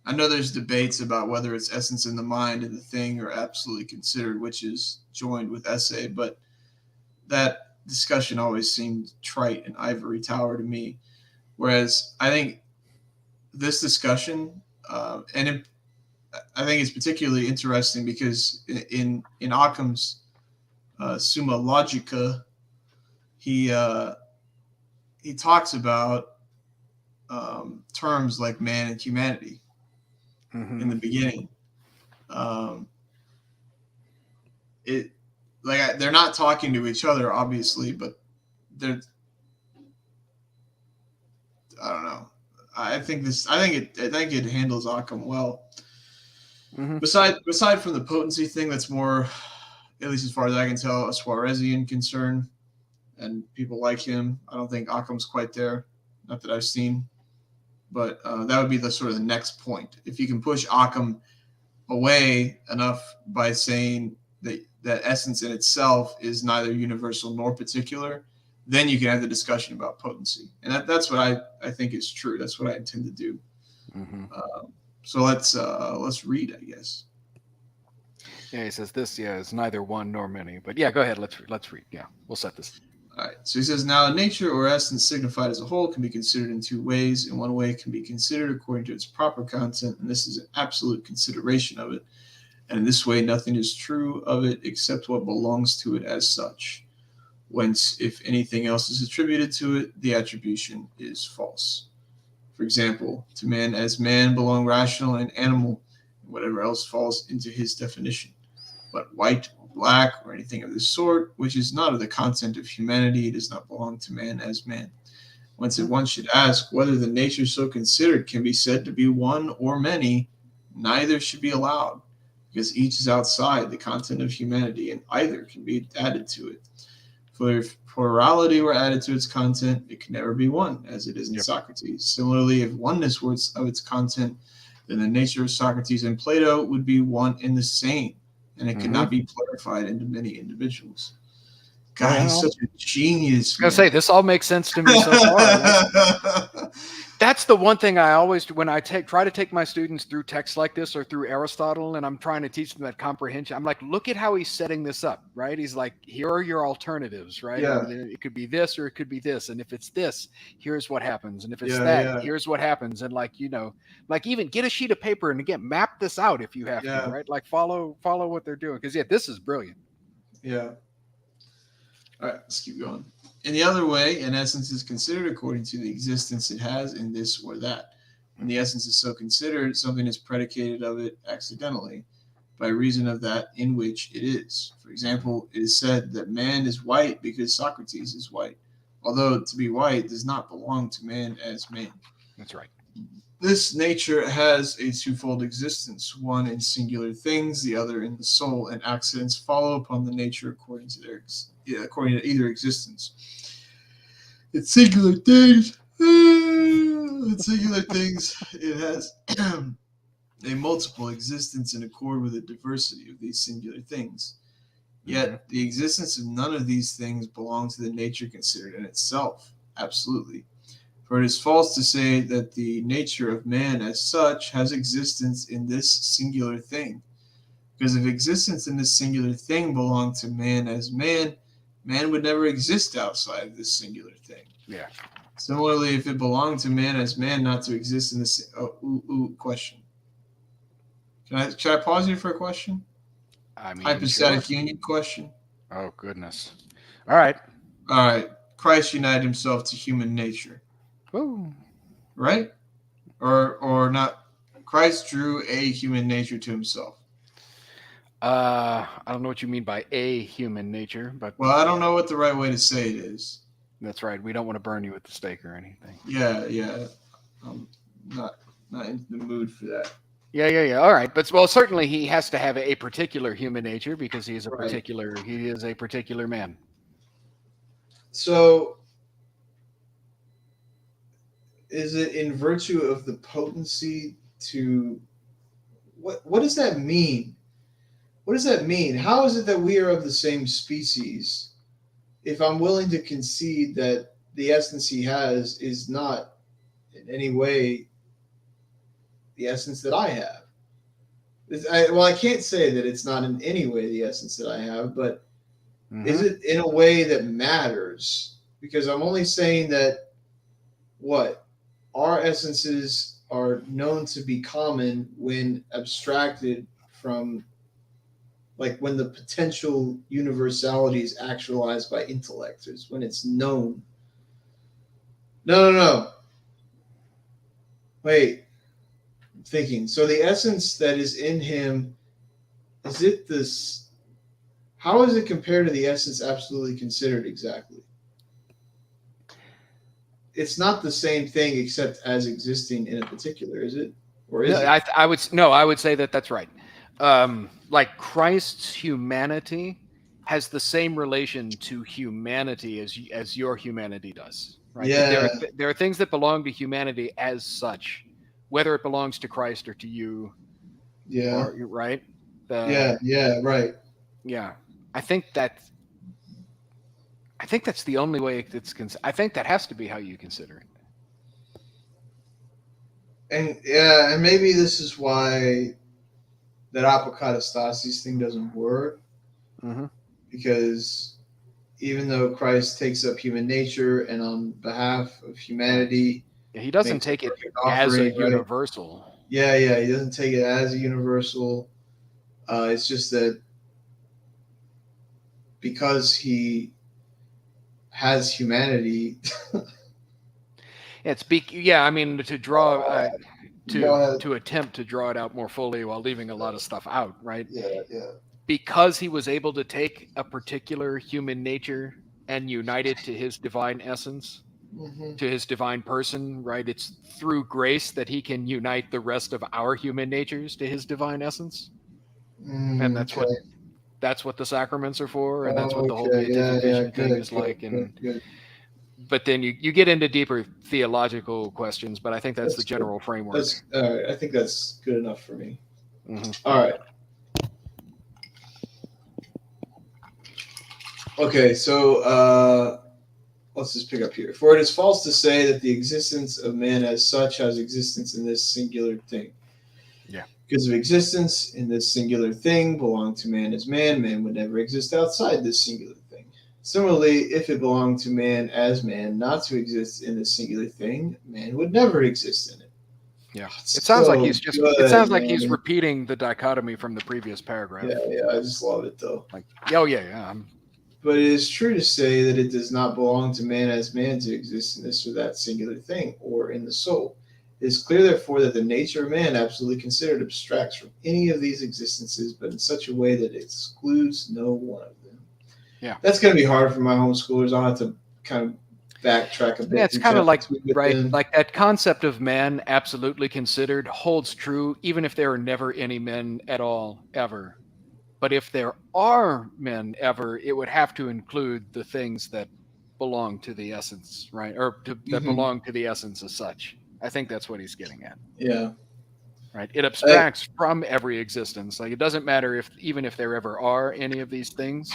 I know there's debates about whether it's essence in the mind and the thing or absolutely considered, which is joined with essay, but that discussion always seemed trite and ivory tower to me. Whereas I think this discussion, I think it's particularly interesting because in Occam's Summa Logica, he uh, he talks about terms like man and humanity in Hmm. the beginning. Um, it they're not talking to each other, obviously, but they're I don't know. I think this. I think it handles Occam well. Hmm. Beside from the potency thing, that's more, at least as far as I can tell, a Suarezian concern, and people like him. I don't think Occam's quite there, not that I've seen, but that would be the sort of the next point. If you can push Occam away enough by saying that essence in itself is neither universal nor particular, then you can have the discussion about potency, and that's what I think is true. That's what I intend to do. Hmm. So let's read, I guess. Yeah. He says this. Yeah, is neither one nor many. But yeah, go ahead. Let's read. Yeah, we'll set this. All right. So he says, now nature or essence signified as a whole can be considered in two ways. In one way, it can be considered according to its proper content, and this is an absolute consideration of it. And in this way, nothing is true of it except what belongs to it as such. Whence, if anything else is attributed to it, the attribution is false. For example, to man as man belong rational and animal, and whatever else falls into his definition. But white or black or anything of this sort, which is not of the content of humanity, does not belong to man as man. Whence if Hmm. one should ask whether the nature so considered can be said to be one or many, neither should be allowed, because each is outside the content of humanity, and either can be added to it. For if plurality were added to its content, it can never be one, as it is in Yep. Socrates. Similarly, if oneness were of its content, then the nature of Socrates and Plato would be one and the same, and it could Hmm. not be clarified into many individuals. God, he's Well, such a genius, I was gonna say man. this all makes sense to me so far, right? That's the one thing I always when I try to take my students through texts like this or through Aristotle and I'm trying to teach them that comprehension. I'm like, look at how he's setting this up, right? He's like, here are your alternatives, right? Yeah, And it could be this or it could be this. And if it's this, here's what happens. And if it's yeah, that, yeah, here's what happens. And like, like even get a sheet of paper and again, map this out if you have to, yeah, right? Like follow what they're doing. Because yeah, this is brilliant. yeah. All right, let's keep going. In the other way, an essence is considered according to the existence it has in this or that. When the essence is so considered, something is predicated of it accidentally, by reason of that in which it is. For example, it is said that man is white because Socrates is white, although to be white does not belong to man as man. That's right. This nature has a twofold existence, one in singular things, the other in the soul, and accidents follow upon the nature according to either existence. In singular things, it has a multiple existence in accord with the diversity of these singular things. Yet the existence of none of these things belong to the nature considered in itself. Absolutely. For it is false to say that the nature of man as such has existence in this singular thing. Because if existence in this singular thing belonged to man as man, man would never exist outside of this singular thing. Yeah. Similarly, if it belonged to man as man not to exist in this question. Should I pause here for a question? I mean, Hypostatic sure. union question. Oh, goodness. All right. All right. Christ united himself to human nature. Ooh. Right? Or not. Christ drew a human nature to himself. I don't know what you mean by a human nature, but Well, I don't know what the right way to say it is. that's right. We don't want to burn you at the stake or anything. Yeah. I'm not in the mood for that. Yeah. All right, but well, certainly he has to have a particular human nature because he is a Right. particular man. So, is it in virtue of the potency to what does that mean? What does that mean? How is it that we are of the same species if I'm willing to concede that the essence he has is not in any way the essence that I have? I can't say that it's not in any way the essence that I have, but is it in a way that matters? Because I'm only saying that our essences are known to be common when abstracted from, like, when the potential universality is actualized by intellect, is when it's known. No. Wait. I'm thinking. So the essence that is in him, is it this? How is it compared to the essence absolutely considered exactly? It's not the same thing except as existing in a particular, is it? Or is it? I would say that that's right. Like Christ's humanity has the same relation to humanity as your humanity does, right? Yeah. There are things that belong to humanity as such, whether it belongs to Christ or to you, Yeah. or right. Yeah. Right. Yeah, I think that's the only way it's. I think that has to be how you consider it. And maybe this is why that apokatastasis thing doesn't work, because even though Christ takes up human nature and on behalf of humanity, he doesn't makes take it offering, as a right? universal. Yeah, he doesn't take it as a universal. It's just that because he has humanity. I mean, to draw to attempt to draw it out more fully while leaving a lot of stuff out, right? Yeah. Because he was able to take a particular human nature and unite it to his divine essence, to his divine person, right? It's through grace that he can unite the rest of our human natures to his divine essence. And that's what the sacraments are for, and that's what the whole beatification thing is like. Good. But then you get into deeper theological questions, but I think that's the general framework. All right. I think that's good enough for me. All right. Okay, so let's just pick up here. For it is false to say that the existence of man as such has existence in this singular thing. Yeah. Because of existence in this singular thing belonged to man as man would never exist outside this singular thing. Similarly, if it belonged to man as man not to exist in this singular thing, man would never exist in it. Yeah. It sounds like he's repeating the dichotomy from the previous paragraph. Yeah, I just love it though. Like, yeah. But it is true to say that it does not belong to man as man to exist in this or that singular thing, or in the soul. It is clear, therefore, that the nature of man, absolutely considered, abstracts from any of these existences, but in such a way that it excludes no one of them. Yeah. That's going to be hard for my homeschoolers. I'll have to kind of backtrack a bit. Yeah, it's kind of like, like that concept of man absolutely considered holds true even if there are never any men at all, ever. But if there are men ever, it would have to include the things that belong to the essence, right? Or that belong to the essence as such. I think that's what he's getting at. Yeah. Right. It abstracts from every existence. Like it doesn't matter even if there ever are any of these things,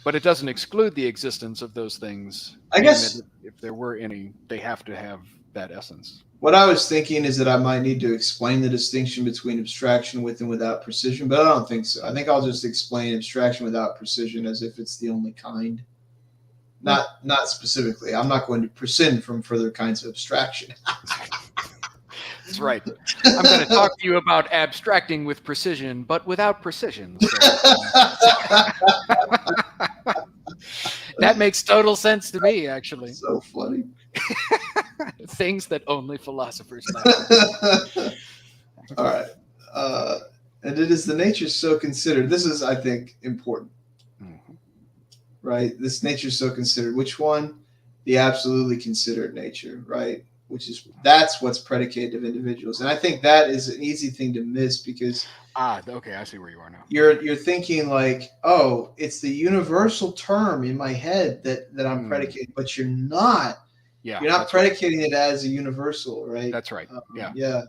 but it doesn't exclude the existence of those things. I Meaning that guess if there were any, they have to have that essence. what I was thinking is that I might need to explain the distinction between abstraction with and without precision, but I don't think so. I think I'll just explain abstraction without precision as if it's the only kind. Not specifically. I'm not going to prescind from further kinds of abstraction. That's right. I'm going to talk to you about abstracting with precision, but without precision. So. That makes total sense to me, actually. So funny. Things that only philosophers know. All right. And it is the nature so considered. This is, I think, important. Mm-hmm. Right? This nature so considered. Which one? The absolutely considered nature, right? That's what's predicated of individuals. And I think that is an easy thing to miss because okay, I see where you are now. You're thinking like, oh, it's the universal term in my head that I'm predicating, but you're not. Yeah. You're not predicating it as a universal, right? That's right. Yeah.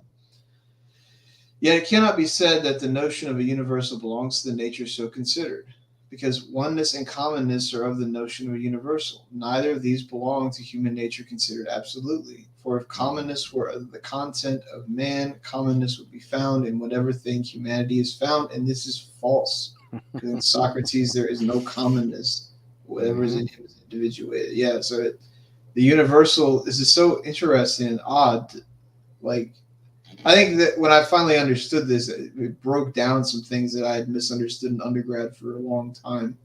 Yet it cannot be said that the notion of a universal belongs to the nature so considered, because oneness and commonness are of the notion of a universal. Neither of these belong to human nature considered absolutely. For if commonness were the content of man, commonness would be found in whatever thing humanity is found, and this is false. Because in Socrates, there is no commonness. Whatever is in him is individuated. Yeah, so the universal, this is so interesting and odd. Like, I think that when I finally understood this, it broke down some things that I had misunderstood in undergrad for a long time.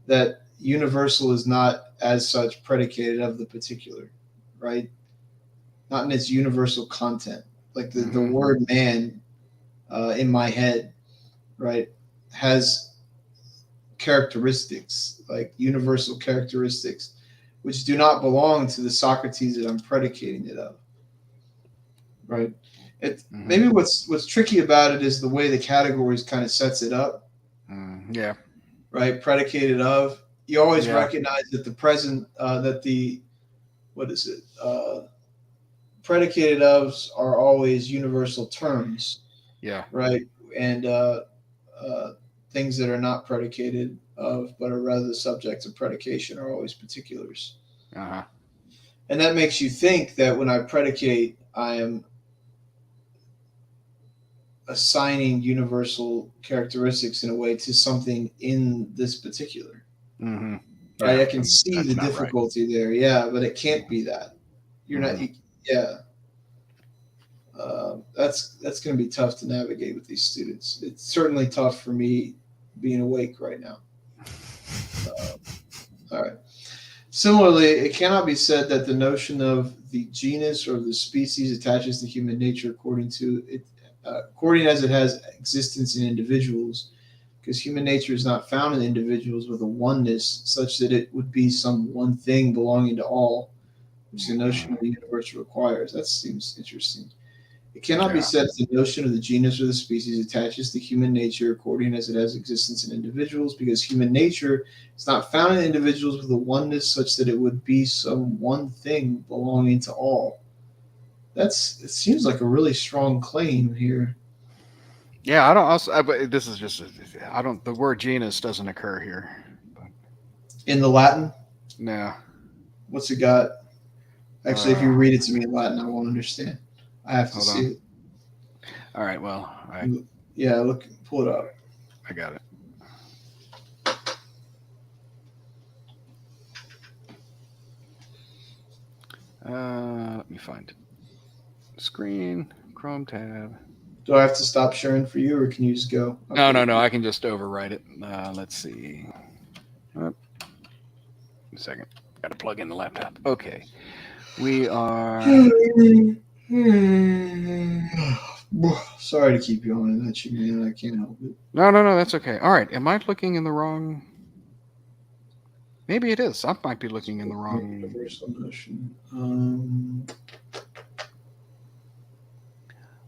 That universal is not as such predicated of the particular, right? Not in its universal content. Like the word man in my head, right, has characteristics, like universal characteristics, which do not belong to the Socrates that I'm predicating it of, right? Maybe what's tricky about it is the way the categories kind of sets it up. Yeah. Right. Predicated of. You always recognize that the present, predicated ofs are always universal terms. Yeah. Right. And things that are not predicated of, but are rather the subjects of predication are always particulars. Uh-huh. And that makes you think that when I predicate, I am assigning universal characteristics in a way to something in this particular. Mm-hmm. Yeah, right? I can see the difficulty there. Yeah, but it can't be that. You're not. Yeah. That's going to be tough to navigate with these students. It's certainly tough for me being awake right now. All right. Similarly, it cannot be said that the notion of the genus or the species attaches to human nature according as it has existence in individuals, because human nature is not found in individuals with a oneness such that it would be some one thing belonging to all, which the notion of the universe requires. That seems interesting. It cannot be said that the notion of the genus or the species attaches to human nature according as it has existence in individuals, because human nature is not found in individuals with a oneness such that it would be some one thing belonging to all. It seems like a really strong claim here. Yeah, I don't. Also, this is just. I don't. The word genus doesn't occur here. But. In the Latin? No. What's it got? Actually, if you read it to me in Latin, I won't understand. I have to see it. All right. Well. Yeah. Look. Pull it up. I got it. Let me find it. Screen, Chrome tab. Do I have to stop sharing for you, or can you just go? Okay. No. I can just overwrite it. Let's see. A second. Got to plug in the laptop. Okay. We are. Sorry to keep yawning at you, man. I can't help it. No. That's okay. All right. Am I looking in the wrong? Maybe it is. I might be looking in the wrong. Universal notion.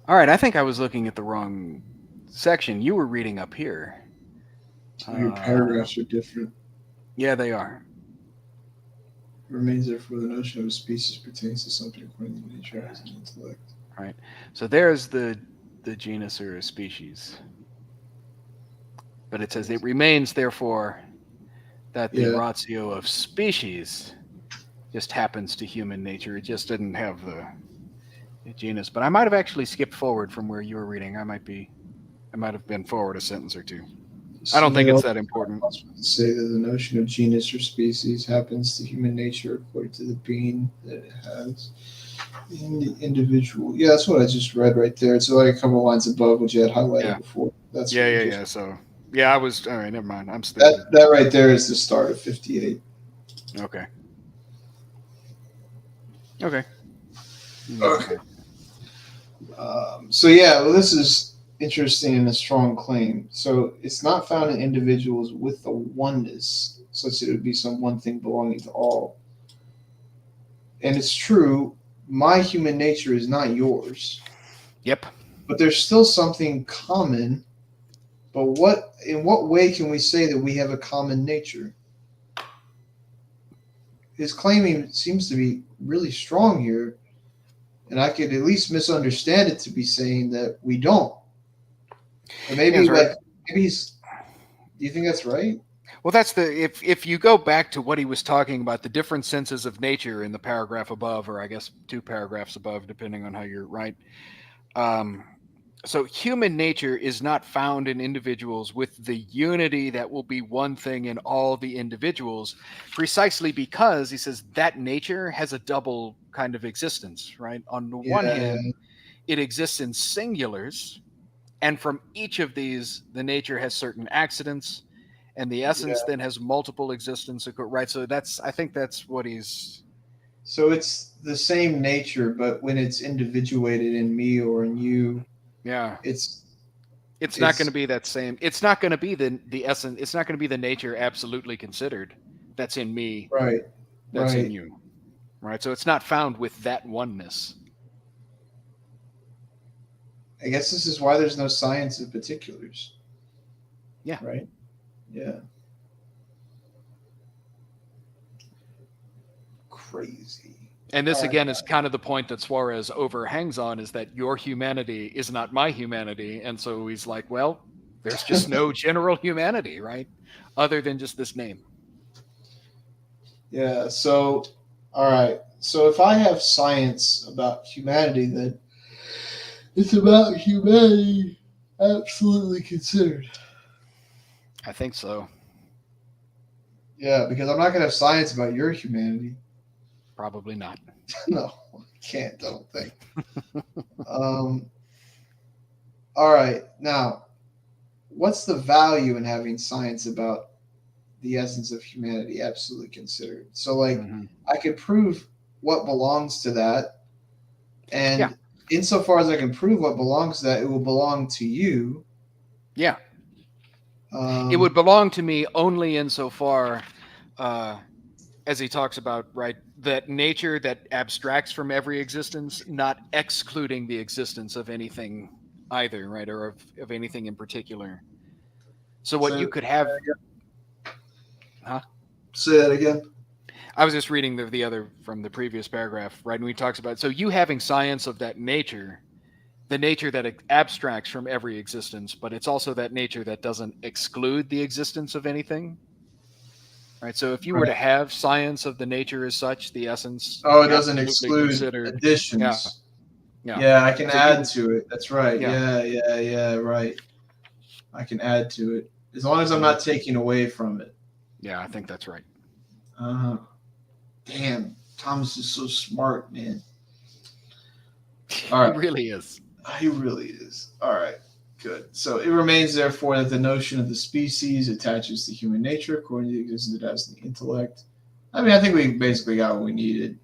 All right. I think I was looking at the wrong section. You were reading up here. Your paragraphs are different. Yeah, they are. It remains therefore the notion of a species pertains to something according to nature as an intellect. right? So there's the genus or species, but it says it remains therefore that the Yeah. ratio of species just happens to human nature. It just didn't have the genus. But I might have actually skipped forward from where you were reading. I might have been forward a sentence or two. I don't think Something it's else that important. I was supposed to say that the notion of genus or species happens to human nature according to the being that it has in the individual. Yeah, that's what I just read right there. It's like a couple lines above what you had highlighted Yeah. before. That's Yeah, what you yeah, just. yeah. So yeah, I was all right, never mind. I'm That stupid. that right there is the start of 58. Okay. Okay. Okay. Okay. So yeah, well, this is interesting and a strong claim. So it's not found in individuals with a oneness, such that it would be some one thing belonging to all. And it's true, my human nature is not yours, Yep. but there's still something common. But in what way can we say that we have a common nature? His claiming seems to be really strong here, and I could at least misunderstand it to be saying that we don't. And Yeah, maybe that's right. like maybe he's. Do you think that's right? Well, that's the if you go back to what he was talking about, the different senses of nature in the paragraph above, or I guess two paragraphs above, depending on how you're right. Um, so human nature is not found in individuals with the unity that will be one thing in all the individuals, precisely because he says that nature has a double kind of existence, right? On the one Yeah, hand, it exists in singulars, and from each of these, the nature has certain accidents, and the essence yeah. then has multiple existence, right? So that's, I think that's what he's, So it's the same nature, but when it's individuated in me or in you, yeah. it's It's not going to it's be that same. It's not going to be the essence. It's not going to be the nature absolutely considered that's in me, right, that's in right. you, right? So it's not found with that oneness. I guess this is why there's no science of particulars, Yeah. right? Yeah, crazy. And All this right. again is kind of the point that Suarez overhangs on, is that your humanity is not my humanity. And so he's like, well, there's just no general humanity, right? Other than just this name. Yeah. So, all right. So if I have science about humanity, then it's about humanity absolutely considered. I think so. Yeah, because I'm not gonna have science about your humanity. Probably not. No, I can't. I don't think. Um. All right. Now, what's the value in having science about the essence of humanity absolutely considered? So, like, Hmm. I could prove what belongs to that, Yeah. and insofar as I can prove what belongs to that, it will belong to you. Yeah. It would Um, belong to me only insofar uh, as he talks about, right, that nature that abstracts from every existence, not excluding the existence of anything either, right, or of anything in particular. So what you so, could have, huh? say that again. I was just reading the other from the previous paragraph, right, and he talks about, so you having science of that nature, the nature that abstracts from every existence, but it's also that nature that doesn't exclude the existence of anything. Right. So if you were Right. to have science of the nature as such, the essence Oh, it doesn't absolutely exclude considered. Yeah. additions. Yeah. Yeah, I can So you add would, to it. That's right. yeah. Yeah, yeah, yeah. Right. I can add to it as long as I'm Mhm. not taking away from it. Yeah, I think that's right. Uh, damn, Thomas is so smart, man. All He right. really is. He really is. All right. Good. So it remains, therefore, that the notion of the species attaches to human nature according to the existence it has in the intellect. I mean, I think we basically got what we needed.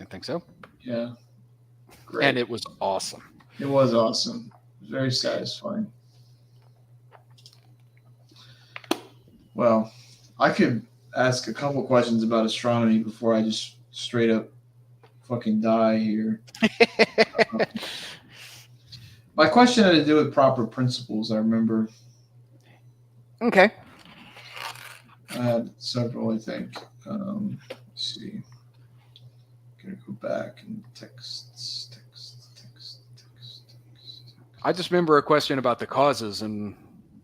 I think so. Yeah. And Great. it was awesome. It was awesome. It was very satisfying. Well, I could ask a couple questions about astronomy before I just straight up fucking die here. My question had to do with proper principles. I remember Okay. I had several, I think. Let's see. Gonna go back and text. I just remember a question about the causes and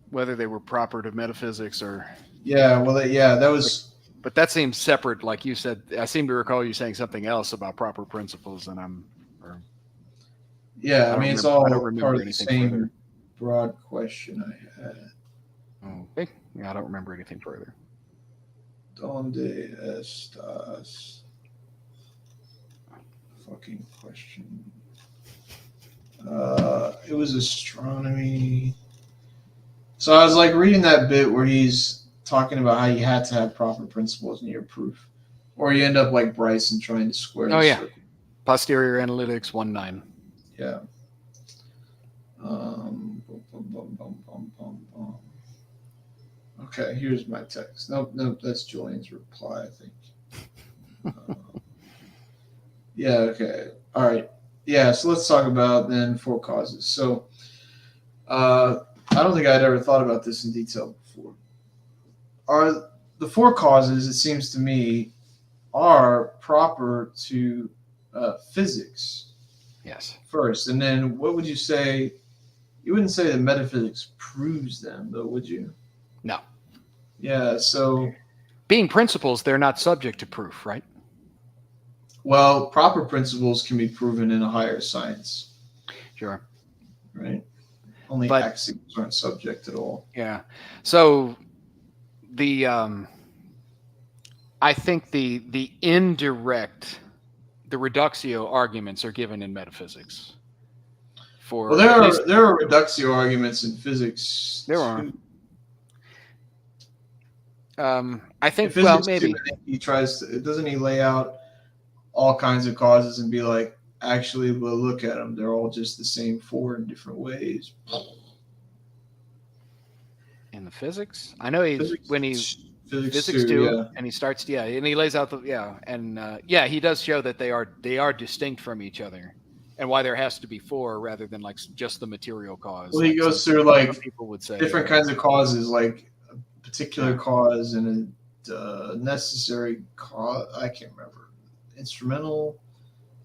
whether they were proper to metaphysics or Yeah, well, that like, was. but that seems separate. Like you said, I seem to recall you saying something else about proper principles, and or Yeah, I mean, it's I don't all part remember of the anything further. same broad question I had. Okay, yeah, I don't remember anything further. Donde estas? Fucking question. It was astronomy. So I was like reading that bit where he's talking about how you had to have proper principles in your proof, or you end up like Bryson trying to square Oh the yeah, circle. posterior analytics 1-9. Yeah. Bum, bum, bum, bum, bum, bum. Okay, here's my text. Nope, that's Julian's reply, I think. Yeah, okay. All right. Yeah, so let's talk about then four causes. So I don't think I'd ever thought about this in detail before. Are the four causes, it seems to me, are proper to physics Yes. first. And then what would you say? You wouldn't say that metaphysics proves them, though, would you? No. Yeah, so. Being principles, they're not subject to proof, right? Well, proper principles can be proven in a higher science, Sure. right? Only But axioms aren't subject at all. yeah, so the I think the indirect, the reductio arguments are given in metaphysics. Well, For at least there are reductio arguments in physics there are. too. I In think physics too, maybe I think he tries to. Doesn't he lay out all kinds of causes and be like, actually, we'll look at them. They're all just the same four in different ways. in the physics, I know he's when he Physics physics too, too, yeah. and he starts and he lays out he does show that they are distinct from each other, and why there has to be four rather than like just the material cause. Well, he like goes some through like people would say different kinds of causes, like a particular Yeah. cause and a necessary cause. I can't remember. Instrumental.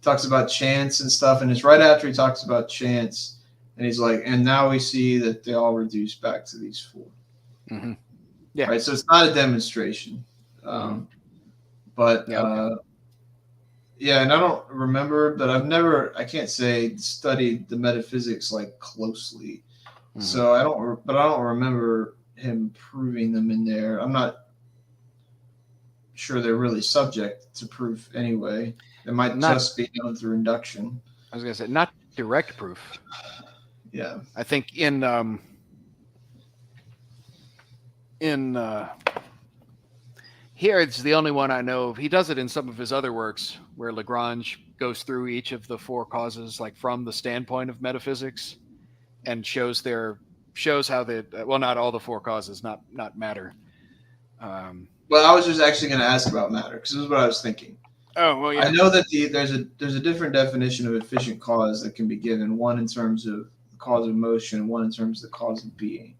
Talks about chance and stuff, and it's right after he talks about chance, and he's like, and now we see that they all reduce back to these four. Mm-hmm. Yeah. Right. So it's not a demonstration, but Okay. yeah, and I don't remember, but I can't say studied the metaphysics like closely. Mm-hmm. So I don't remember him proving them in there. I'm not sure they're really subject to proof anyway. It might just be known through induction. I was going to say not direct proof. Yeah. I think in here it's the only one I know of. He does it in some of his other works where Lagrange goes through each of the four causes like from the standpoint of metaphysics and shows how not all the four causes, not matter. Well, I was just actually going to ask about matter because this is what I was thinking. Oh well, yeah. I know that there's a different definition of efficient cause that can be given. One in terms of the cause of motion, one in terms of the cause of being.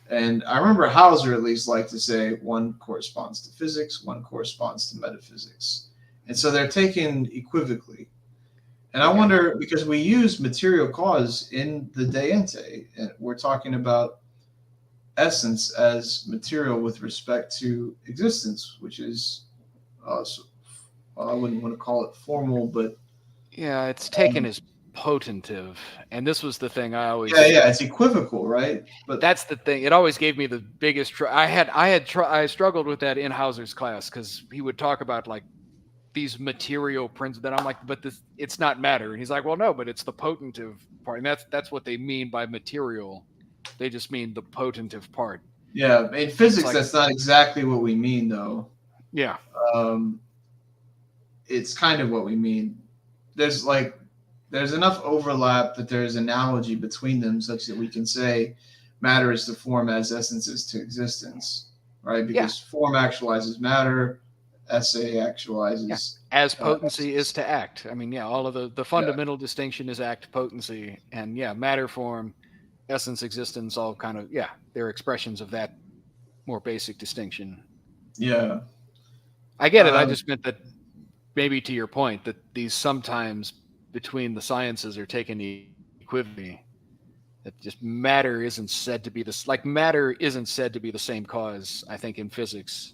And I remember Hauser at least liked to say one corresponds to physics, one corresponds to metaphysics, and so they're taken equivocally. And I wonder, because we use material cause in the De Ente, and we're talking about essence as material with respect to existence, which is, I wouldn't want to call it formal, but yeah, it's taken as potentive, and this was the thing I always it's equivocal, right? But that's the thing. It always gave me the biggest. I struggled with that in Hauser's class because he would talk about like these material principles. Then I'm like, but it's not matter. And he's like, well, no, but it's the potentive part, and that's what they mean by material. They just mean the potentive part. Yeah, in physics, that's not exactly what we mean, though. Yeah. It's kind of what we mean. There's enough overlap that there's analogy between them such that we can say matter is to form as essence is to existence, right? Because form actualizes matter, essay actualizes as potency is to act. I mean, all of the fundamental distinction is act potency, and matter form, essence existence, all kind of they're expressions of that more basic distinction. Yeah, I get it. I just meant that maybe to your point that these sometimes between the sciences are taken equivocally. That just matter isn't said to be this, like matter isn't said to be the same cause, I think, in physics,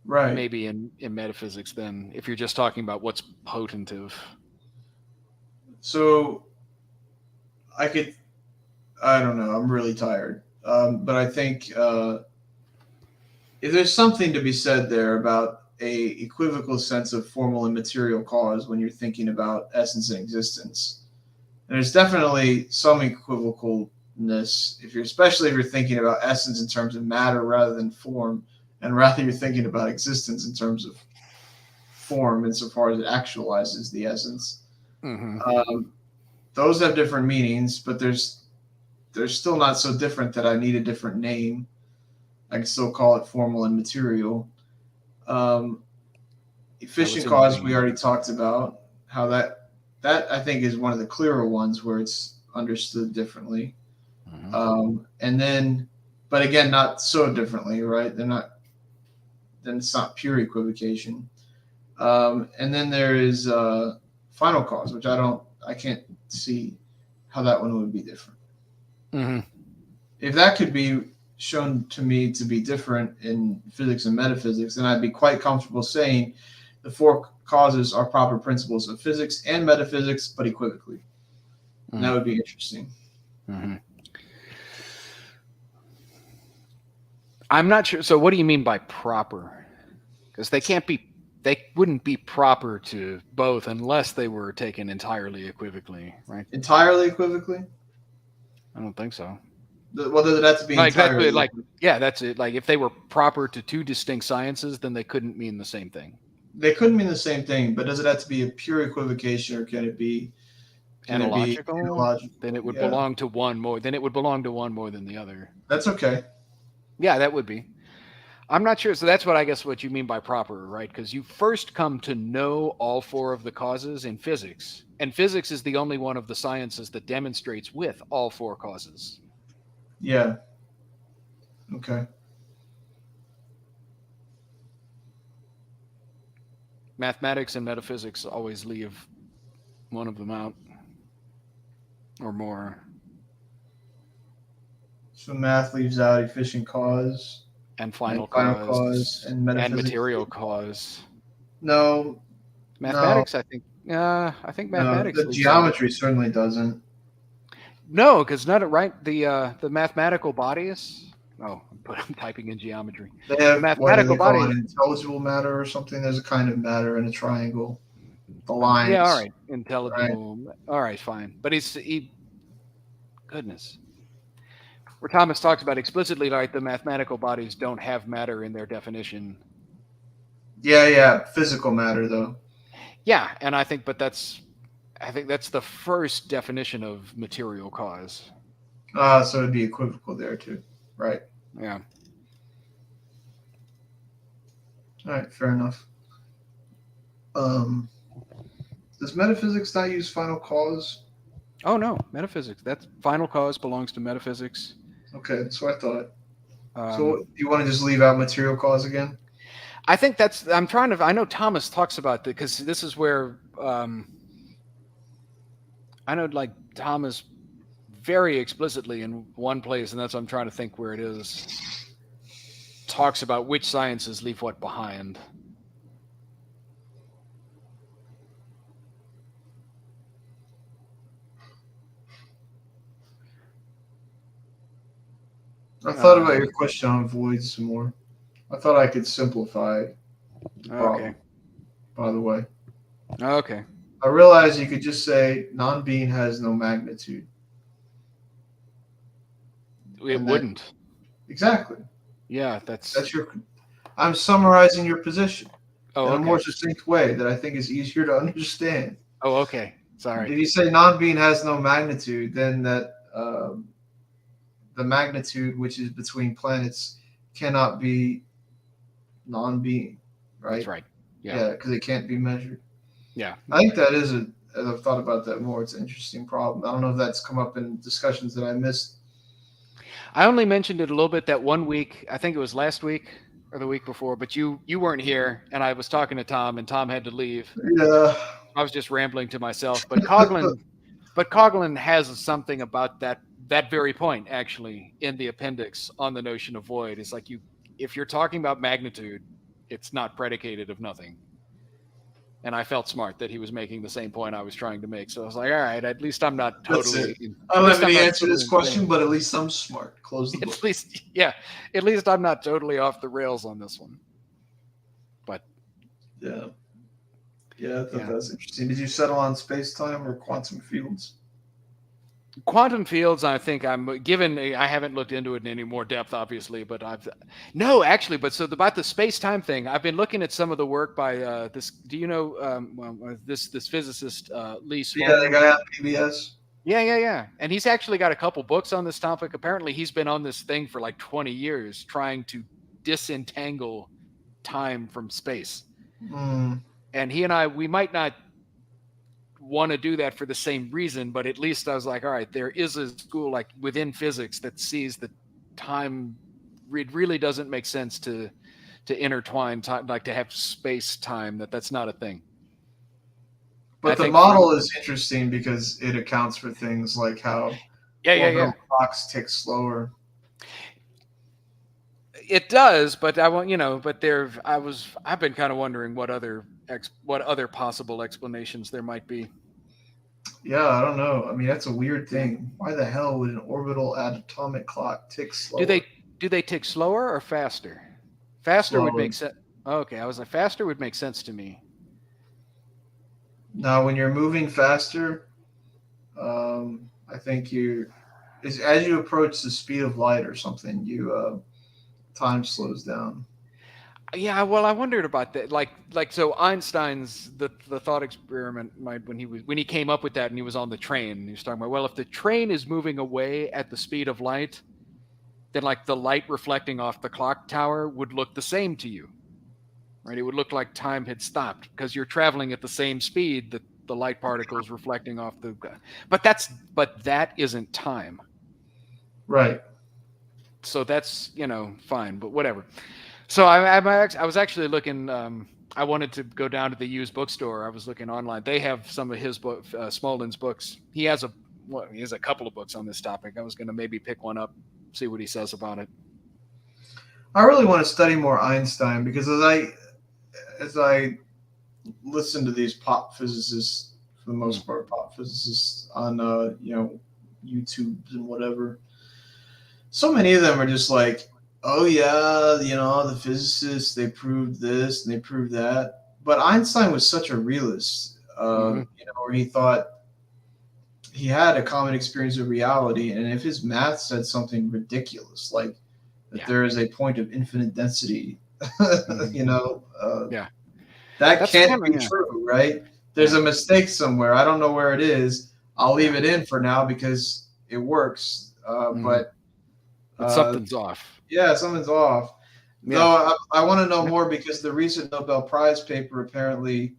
Right. maybe in metaphysics, then if you're just talking about what's potentive. So I don't know. I'm really tired. But I think if there's something to be said there about a equivocal sense of formal and material cause when you're thinking about essence and existence. And there's definitely some equivocalness especially if you're thinking about essence in terms of matter rather than form, and rather you're thinking about existence in terms of form insofar as it actualizes the essence. Mm-hmm. Those have different meanings, but they're still not so different that I need a different name. I can still call it formal and material. Efficient cause we already talked about, how that I think is one of the clearer ones where it's understood differently. Mm-hmm. And then, but again, not so differently, right? Then it's not pure equivocation. And then there is final cause, which I can't see how that one would be different. Mm-hmm. If that could be shown to me to be different in physics and metaphysics, then I'd be quite comfortable saying the four causes are proper principles of physics and metaphysics, but equivocally. Mm-hmm. And that would be interesting. Mm-hmm. I'm not sure. So what do you mean by proper? Because they wouldn't be proper to both unless they were taken entirely equivocally, right? Entirely equivocally? I don't think so. Well, does it have to be Like that's entirely? yeah, that's it. Like if they were proper to two distinct sciences, then they couldn't mean the same thing. They couldn't mean the same thing, but does it have to be a pure equivocation, or can it be Analogical? analogical? Then it would Yeah, belong to one more. Then it would belong to one more than the other. that's okay. Yeah, that would be. I'm not sure. So that's what I guess what you mean by proper, right? Because you first come to know all four of the causes in physics. And physics is the only one of the sciences that demonstrates with all four causes. Yeah. Okay. Mathematics and metaphysics always leave one of them out or more. So math leaves out efficient cause And final and final cause cause and and metaphysics. material cause. No, no, Mathematics, I think no. mathematics The leaves out. geometry certainly doesn't. No, because none of right the mathematical bodies. Oh, I'm typing in geometry. They The have, what do mathematical they call it? bodies. Intelligible matter or something. There's a kind of matter in a triangle. The Yeah, all lines, right, right? intelligible. All right, fine. But goodness, where Thomas talks about explicitly, like the mathematical bodies don't have matter in their definition. Yeah, yeah. Physical matter, though. Yeah, and I think that's the first definition of material cause. So it'd be equivocal there too, right? Yeah. All right, fair enough. Does metaphysics not use final cause? Oh no, metaphysics. That's final cause belongs to metaphysics. Okay, that's what I thought. So Um, you want to just leave out material cause again? I think that's. I'm trying to. I know Thomas talks about that because this is where I know, like Thomas, very explicitly in one place, and that's I'm trying to think where it is. Talks about which sciences leave what behind. I thought about your question on voids some more. I thought I could simplify the problem. Okay. By the way, Okay. I realized you could just say non-being has no magnitude. It wouldn't. Exactly. Yeah, That's your. I'm summarizing your position in a okay. more succinct way that I think is easier to understand. Oh, okay. Sorry. If you say non-being has no magnitude, then that the magnitude which is between planets cannot be non-being, right? That's right. Yeah, because it can't be measured. Yeah. I think that is as I've thought about that more, it's an interesting problem. I don't know if that's come up in discussions that I missed. I only mentioned it a little bit that one week. I think it was last week or the week before, but you weren't here, and I was talking to Tom, and Tom had to leave. Yeah. I was just rambling to myself. But Coughlin But Coughlin has something about that very point actually in the appendix on the notion of void. It's like if you're talking about magnitude, it's not predicated of nothing. And I felt smart that he was making the same point I was trying to make. So I was like, all right, at least I'm not That's totally. it. I At don't have least I'm any not answer to this totally question, insane. but at least I'm smart. Close the book. At least, yeah, at least I'm not totally off the rails on this one. But Yeah. Yeah, I thought yeah, that was interesting. Did you settle on space-time or quantum fields? quantum fields. I think I'm given. I haven't looked into it in any more depth, obviously, but I've no actually. But so about the space time thing, I've been looking at some of the work by this. Do you know this physicist Lee Yeah, the Smolin? guy on PBS. Yeah. And he's actually got a couple books on this topic. Apparently, he's been on this thing for like 20 years trying to disentangle time from space. Mm. And he and I, we might not want to do that for the same reason, but at least I was like, all right, there is a school like within physics that sees that time, it really doesn't make sense to intertwine time, like to have space time, that's not a thing. But the model is interesting because it accounts for things like how orbital clocks tick slower. It does, but I want but I've been kind of wondering what other possible explanations there might be. Yeah, I don't know. I mean, that's a weird thing. Why the hell would an orbital atomic clock tick slower? Do they tick slower or faster? Faster slower. Would make sense. Okay, I was like, faster would make sense to me. Now, when you're moving faster, I think as you approach the speed of light or something, time slows down. Yeah, well, I wondered about that. Like so Einstein's the thought experiment when he came up with that and he was on the train, he was talking about, well, if the train is moving away at the speed of light, then like the light reflecting off the clock tower would look the same to you. Right? It would look like time had stopped because you're traveling at the same speed that the light particles reflecting off the but that isn't time. Right. So that's, fine, but whatever. So I was actually looking. I wanted to go down to the used bookstore. I was looking online. They have some of his book, Smolin's books. He has a couple of books on this topic. I was going to maybe pick one up, see what he says about it. I really want to study more Einstein because as I listen to these pop physicists, for the most part, pop physicists on YouTube and whatever, so many of them are just like, oh yeah, the physicists, they proved this and they proved that. But Einstein was such a realist, where he thought he had a common experience of reality, and if his math said something ridiculous, like that there is a point of infinite density, that can't be true, right? There's a mistake somewhere. I don't know where it is. I'll leave it in for now because it works, but something's off. Yeah, something's off. Yeah. Though I want to know more because the recent Nobel Prize paper apparently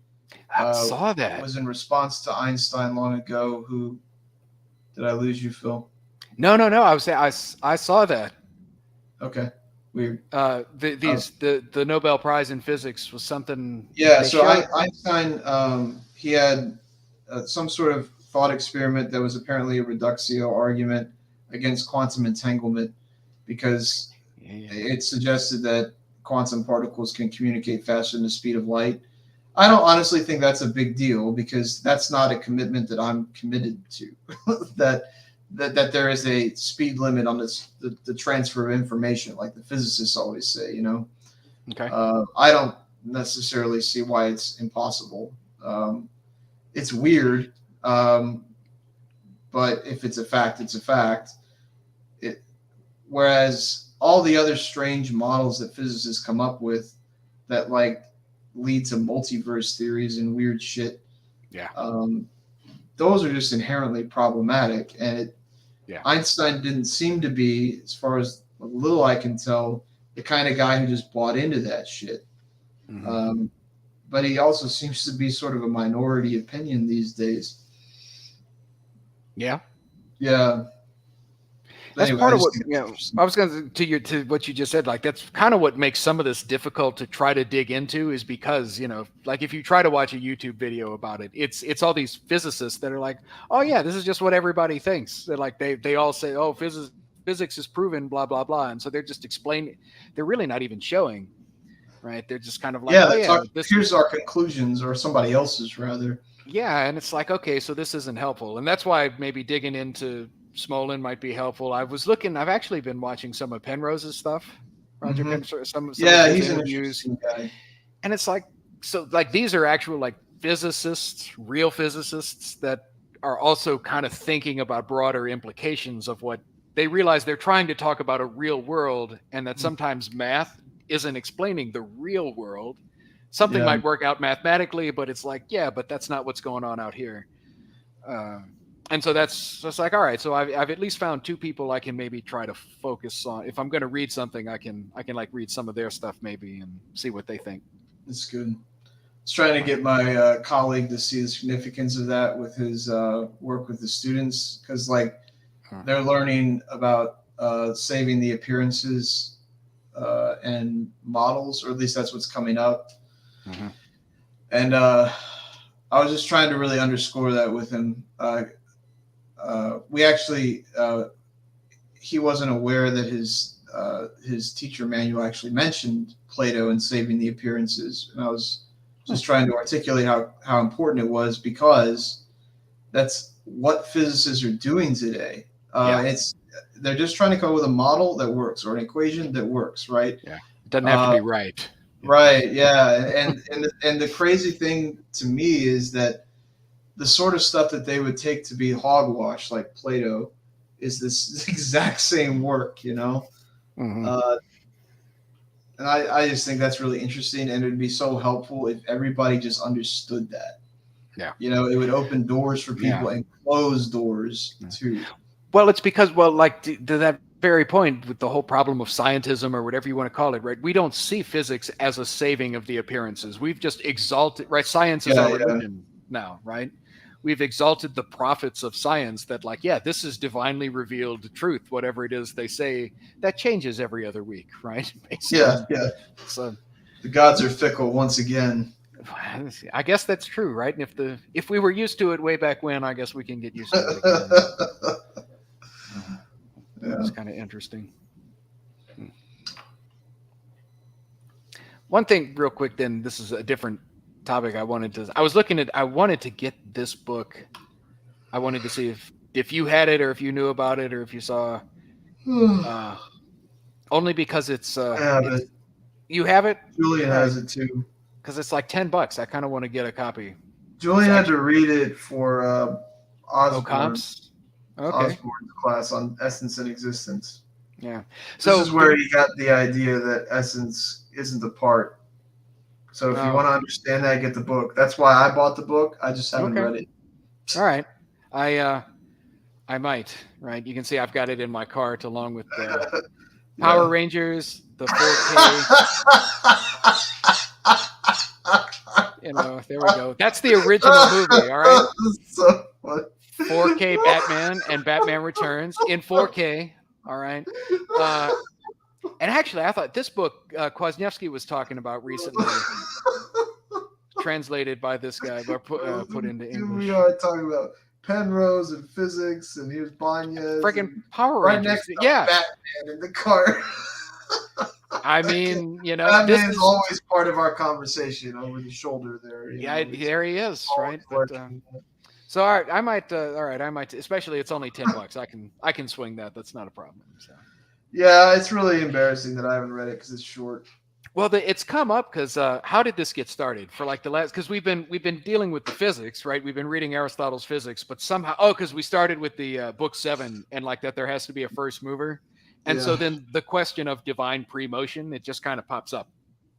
saw that was in response to Einstein long ago. Who did I lose you, Phil? No. I saw that. Okay, weird. The Nobel Prize in physics was something. Yeah, so Einstein he had some sort of thought experiment that was apparently a reductio argument against quantum entanglement because it suggested that quantum particles can communicate faster than the speed of light. I don't honestly think that's a big deal because that's not a commitment that I'm committed to. that there is a speed limit on the transfer of information, like the physicists always say. Okay. I don't necessarily see why it's impossible. It's weird, but if it's a fact, it's a fact. Whereas all the other strange models that physicists come up with that like lead to multiverse theories and weird shit. Yeah. Those are just inherently problematic. And Einstein didn't seem to be, as far as little I can tell, the kind of guy who just bought into that shit. Mm-hmm. But he also seems to be sort of a minority opinion these days. Yeah. Yeah. That's Anyway, I part of just what, think you it's know, interesting. I was going to what you just said. Like, that's kind of what makes some of this difficult to try to dig into, is because, like if you try to watch a YouTube video about it, it's all these physicists that are like, oh yeah, this is just what everybody thinks. They're like, they all say, oh, physics is proven, blah, blah, blah. And so they're just explaining, they're really not even showing, right? They're just kind of like, Yeah, oh yeah, here's our conclusions, or somebody else's rather. yeah. And it's like, okay, so this isn't helpful. And that's why maybe digging into Smolin might be helpful. I've actually been watching some of Penrose's stuff, Roger Hmm. Penrose, some of Yeah, his he's an interviews. interesting guy. And it's like, so like these are actual like physicists, real physicists that are also kind of thinking about broader implications of what they realize. They're trying to talk about a real world, and that sometimes math isn't explaining the real world. Something Yeah, might work out mathematically, but it's like, yeah, but that's not what's going on out here. Uh, and so that's just like, all right, so I've at least found two people I can maybe try to focus on. If I'm going to read something, I can like read some of their stuff maybe and see what they think. it's good. I was trying to get my colleague to see the significance of that with his work with the students, because like they're learning about saving the appearances and models, or at least that's what's coming up. Mm-hmm. And I was just trying to really underscore that with him. We actually, he wasn't aware that his teacher manual actually mentioned Plato and saving the appearances, and I was just trying to articulate how important it was, because that's what physicists are doing today. Yeah. They're just trying to come up with a model that works, or an equation that works, right? Yeah. It doesn't have to be right. Right. Yeah. And the crazy thing to me is that the sort of stuff that they would take to be hogwash, like Plato, is this exact same work, you know? Mm-hmm. And I just think that's really interesting, and it would be so helpful if everybody just understood that. Yeah. You know, it would open doors for people and close doors too. Well, it's because, well, like to that very point with the whole problem of scientism or whatever you want to call it, right? We don't see physics as a saving of the appearances. We've just exalted, right? Science is our religion now, right? We've exalted the prophets of science that, like, yeah, this is divinely revealed truth, whatever it is they say, that changes every other week, right? Yeah. So the gods are fickle once again. I guess that's true, right? And if we were used to it way back when, I guess we can get used to it again. It's kind of interesting. One thing real quick, then, this is a different topic. I wanted to get this book. I wanted to see if you had it, or if you knew about it, or if you saw, only because it's you have it. Julian has it too. Because it's like $10. I kind of want to get a copy. Julian had to read it for Osborne's class on essence and existence. Yeah. So this is where he got the idea that essence isn't a part. So if you want to understand that, get the book. That's why I bought the book. I just haven't read it. All right. I might, right? You can see I've got it in my cart along with the Power Rangers, the 4K. There we go. That's the original movie, all right? So funny. 4K Batman and Batman Returns in 4K, all right? And actually, I thought this book Kwasniewski was talking about recently, translated by this guy, but put into English. We are talking about Penrose and physics, and here's Banez. Freaking Power Rangers. Right next to Batman in the cart. I mean, Batman is always part of our conversation over the shoulder there. There he is, right? But, so all right, I might, especially it's only $10. I can swing that. That's not a problem. So. Yeah, it's really embarrassing that I haven't read it because it's short. Well, it's come up because how did this get started? For like the last, because we've been dealing with the physics, right? We've been reading Aristotle's physics, but somehow, because we started with the book 7 and like that there has to be a first mover, and so then the question of divine pre-motion, it just kind of pops up,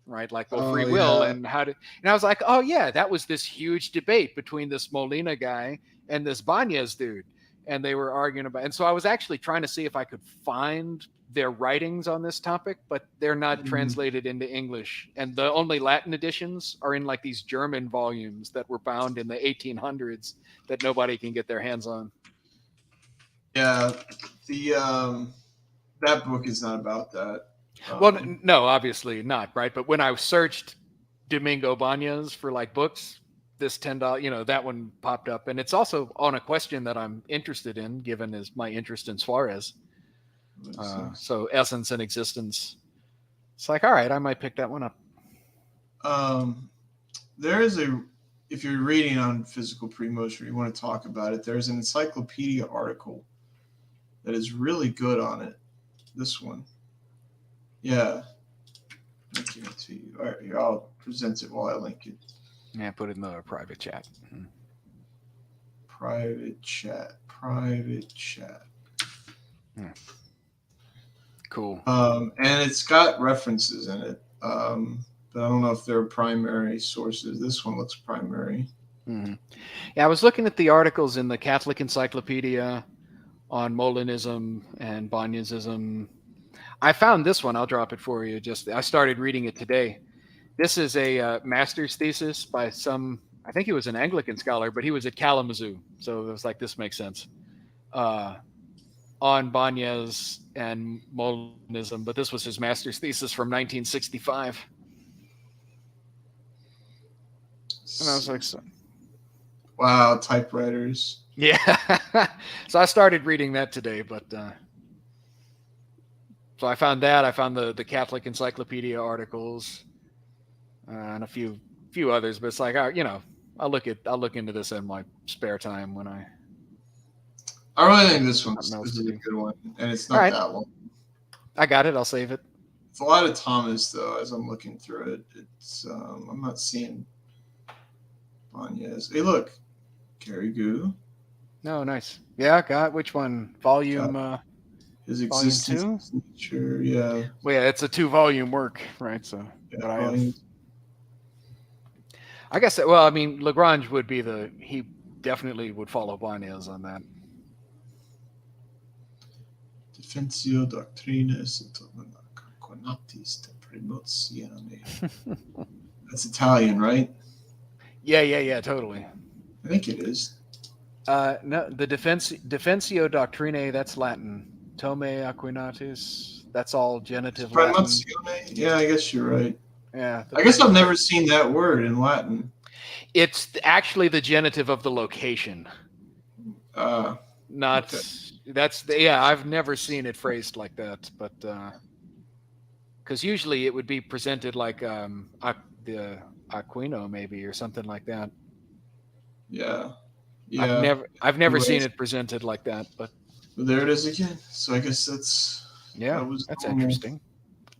right? Like free will and how to. And I was like, oh yeah, that was this huge debate between this Molina guy and this Banez dude, and they were arguing about. And so I was actually trying to see if I could find their writings on this topic, but they're not translated into English, and the only Latin editions are in like these German volumes that were bound in the 1800s that nobody can get their hands on. Yeah, the that book is not about that. Well, no, obviously not, right? But when I searched Domingo Banez for like books, this $10, that one popped up, and it's also on a question that I'm interested in, given as my interest in Suarez. So essence and existence. It's like, all right, I might pick that one up. There is if you're reading on physical pre-motion, you want to talk about it. There's an encyclopedia article that is really good on it. This one. Yeah. I'll give it to you. All right, here, I'll present it while I link it. Yeah, put it in the private chat. Mm-hmm. Private chat. Hmm. Cool. And it's got references in it. But I don't know if they're primary sources. This one looks primary. Mm-hmm. Yeah, I was looking at the articles in the Catholic Encyclopedia on Molinism and Banezism. I found this one. I'll drop it for you. I started reading it today. This is a master's thesis by I think he was an Anglican scholar, but he was at Kalamazoo. So it was like, this makes sense. On Banez and Molinism, but this was his master's thesis from 1965. And I was like, wow, typewriters. Yeah. So I started reading that today, but so I found that. I found the Catholic Encyclopedia articles and a few others, but it's like, I'll look into this in my spare time when I really think this is a good one, and it's not that long. I got it. I'll save it. It's a lot of Thomist, though. As I'm looking through it, it's I'm not seeing Banez. Hey, look, Carrigu. No, nice. Yeah, got which one? Volume. His existence, nature. Yeah. Well, yeah, it's a 2-volume work, right? So, yeah, but I guess. Well, I mean, Lagrange would be he definitely would follow Banez on that. Defensio Doctrines Conatis Promozione. That's Italian, right? Yeah, totally. I think it is. No, the Defensio Doctrinae, that's Latin. Tome Aquinatis, that's all genitive Latin. Yeah, I guess you're right. Yeah. I guess I've never seen that word in Latin. It's actually the genitive of the location. Not okay. I've never seen it phrased like that, but because usually it would be presented like the Aquino maybe or something like that. Yeah. I've never seen it presented like that, but there it is again. So I guess that's interesting.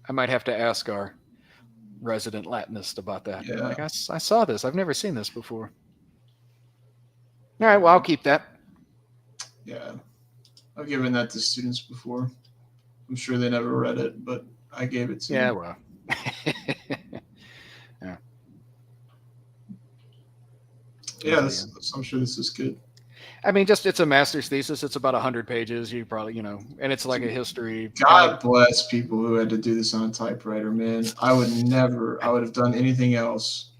I might have to ask our resident Latinist about that. Yeah. Like, I saw this. I've never seen this before. All right, well, I'll keep that. Yeah. I've given that to students before. I'm sure they never read it, but I gave it to them. Yeah, well. Yeah, I'm sure this is good. I mean, it's a master's thesis. It's about 100 pages. You probably, and it's like a history. God bless people who had to do this on a typewriter, man. I would have done anything else.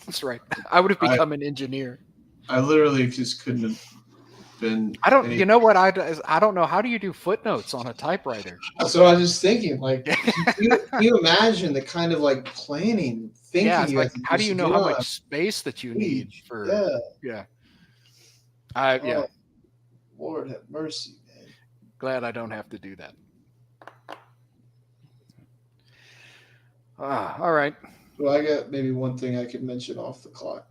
That's right. I would have become an engineer. I literally just couldn't have been. You know what? I don't know. How do you do footnotes on a typewriter? So I was just thinking, like, you imagine the kind of like planning, thinking. Yeah, it's like, how do you know how much space that you need for? Yeah. Lord have mercy, man. Glad I don't have to do that. All right. Well, I got maybe one thing I could mention off the clock.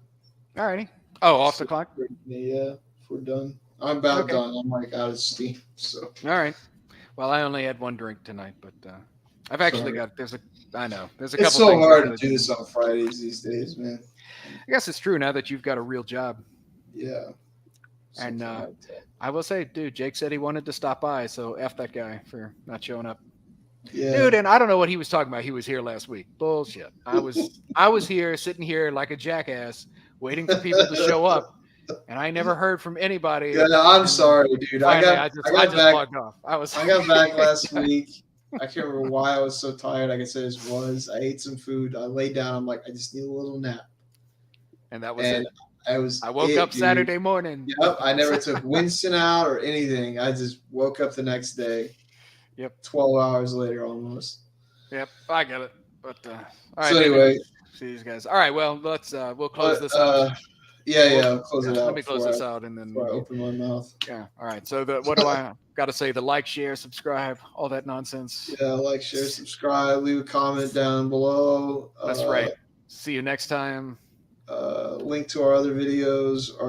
All righty. Oh, off the clock? Yeah, if we're done. I'm about done. I'm like out of steam. So. All right. Well, I only had one drink tonight, but I've actually there's a couple. It's so hard to do this on Fridays these days, man. I guess it's true now that you've got a real job. Yeah. And I will say, dude, Jake said he wanted to stop by, so F that guy for not showing up. Yeah. Dude, and I don't know what he was talking about. He was here last week. Bullshit. I was here, sitting here like a jackass, waiting for people to show up, and I never heard from anybody. Yeah, no, I'm sorry, dude. I just logged off. I got back last week. I can't remember why I was so tired. Like I said, it was. I ate some food. I laid down. I'm like, I just need a little nap. And that was it. I woke up Saturday morning. Yep, I never took Winston out or anything. I just woke up the next day. Yep. 12 hours later almost. Yep, I get it. But all right. So anyway, see these guys. All right. Well, we'll close this out. I'll close it out. Let me close this out and then before I open my mouth. Yeah. All right. So what do I got to say? The like, share, subscribe, all that nonsense. Yeah, like, share, subscribe, leave a comment down below. That's right. See you next time. Link to our other videos are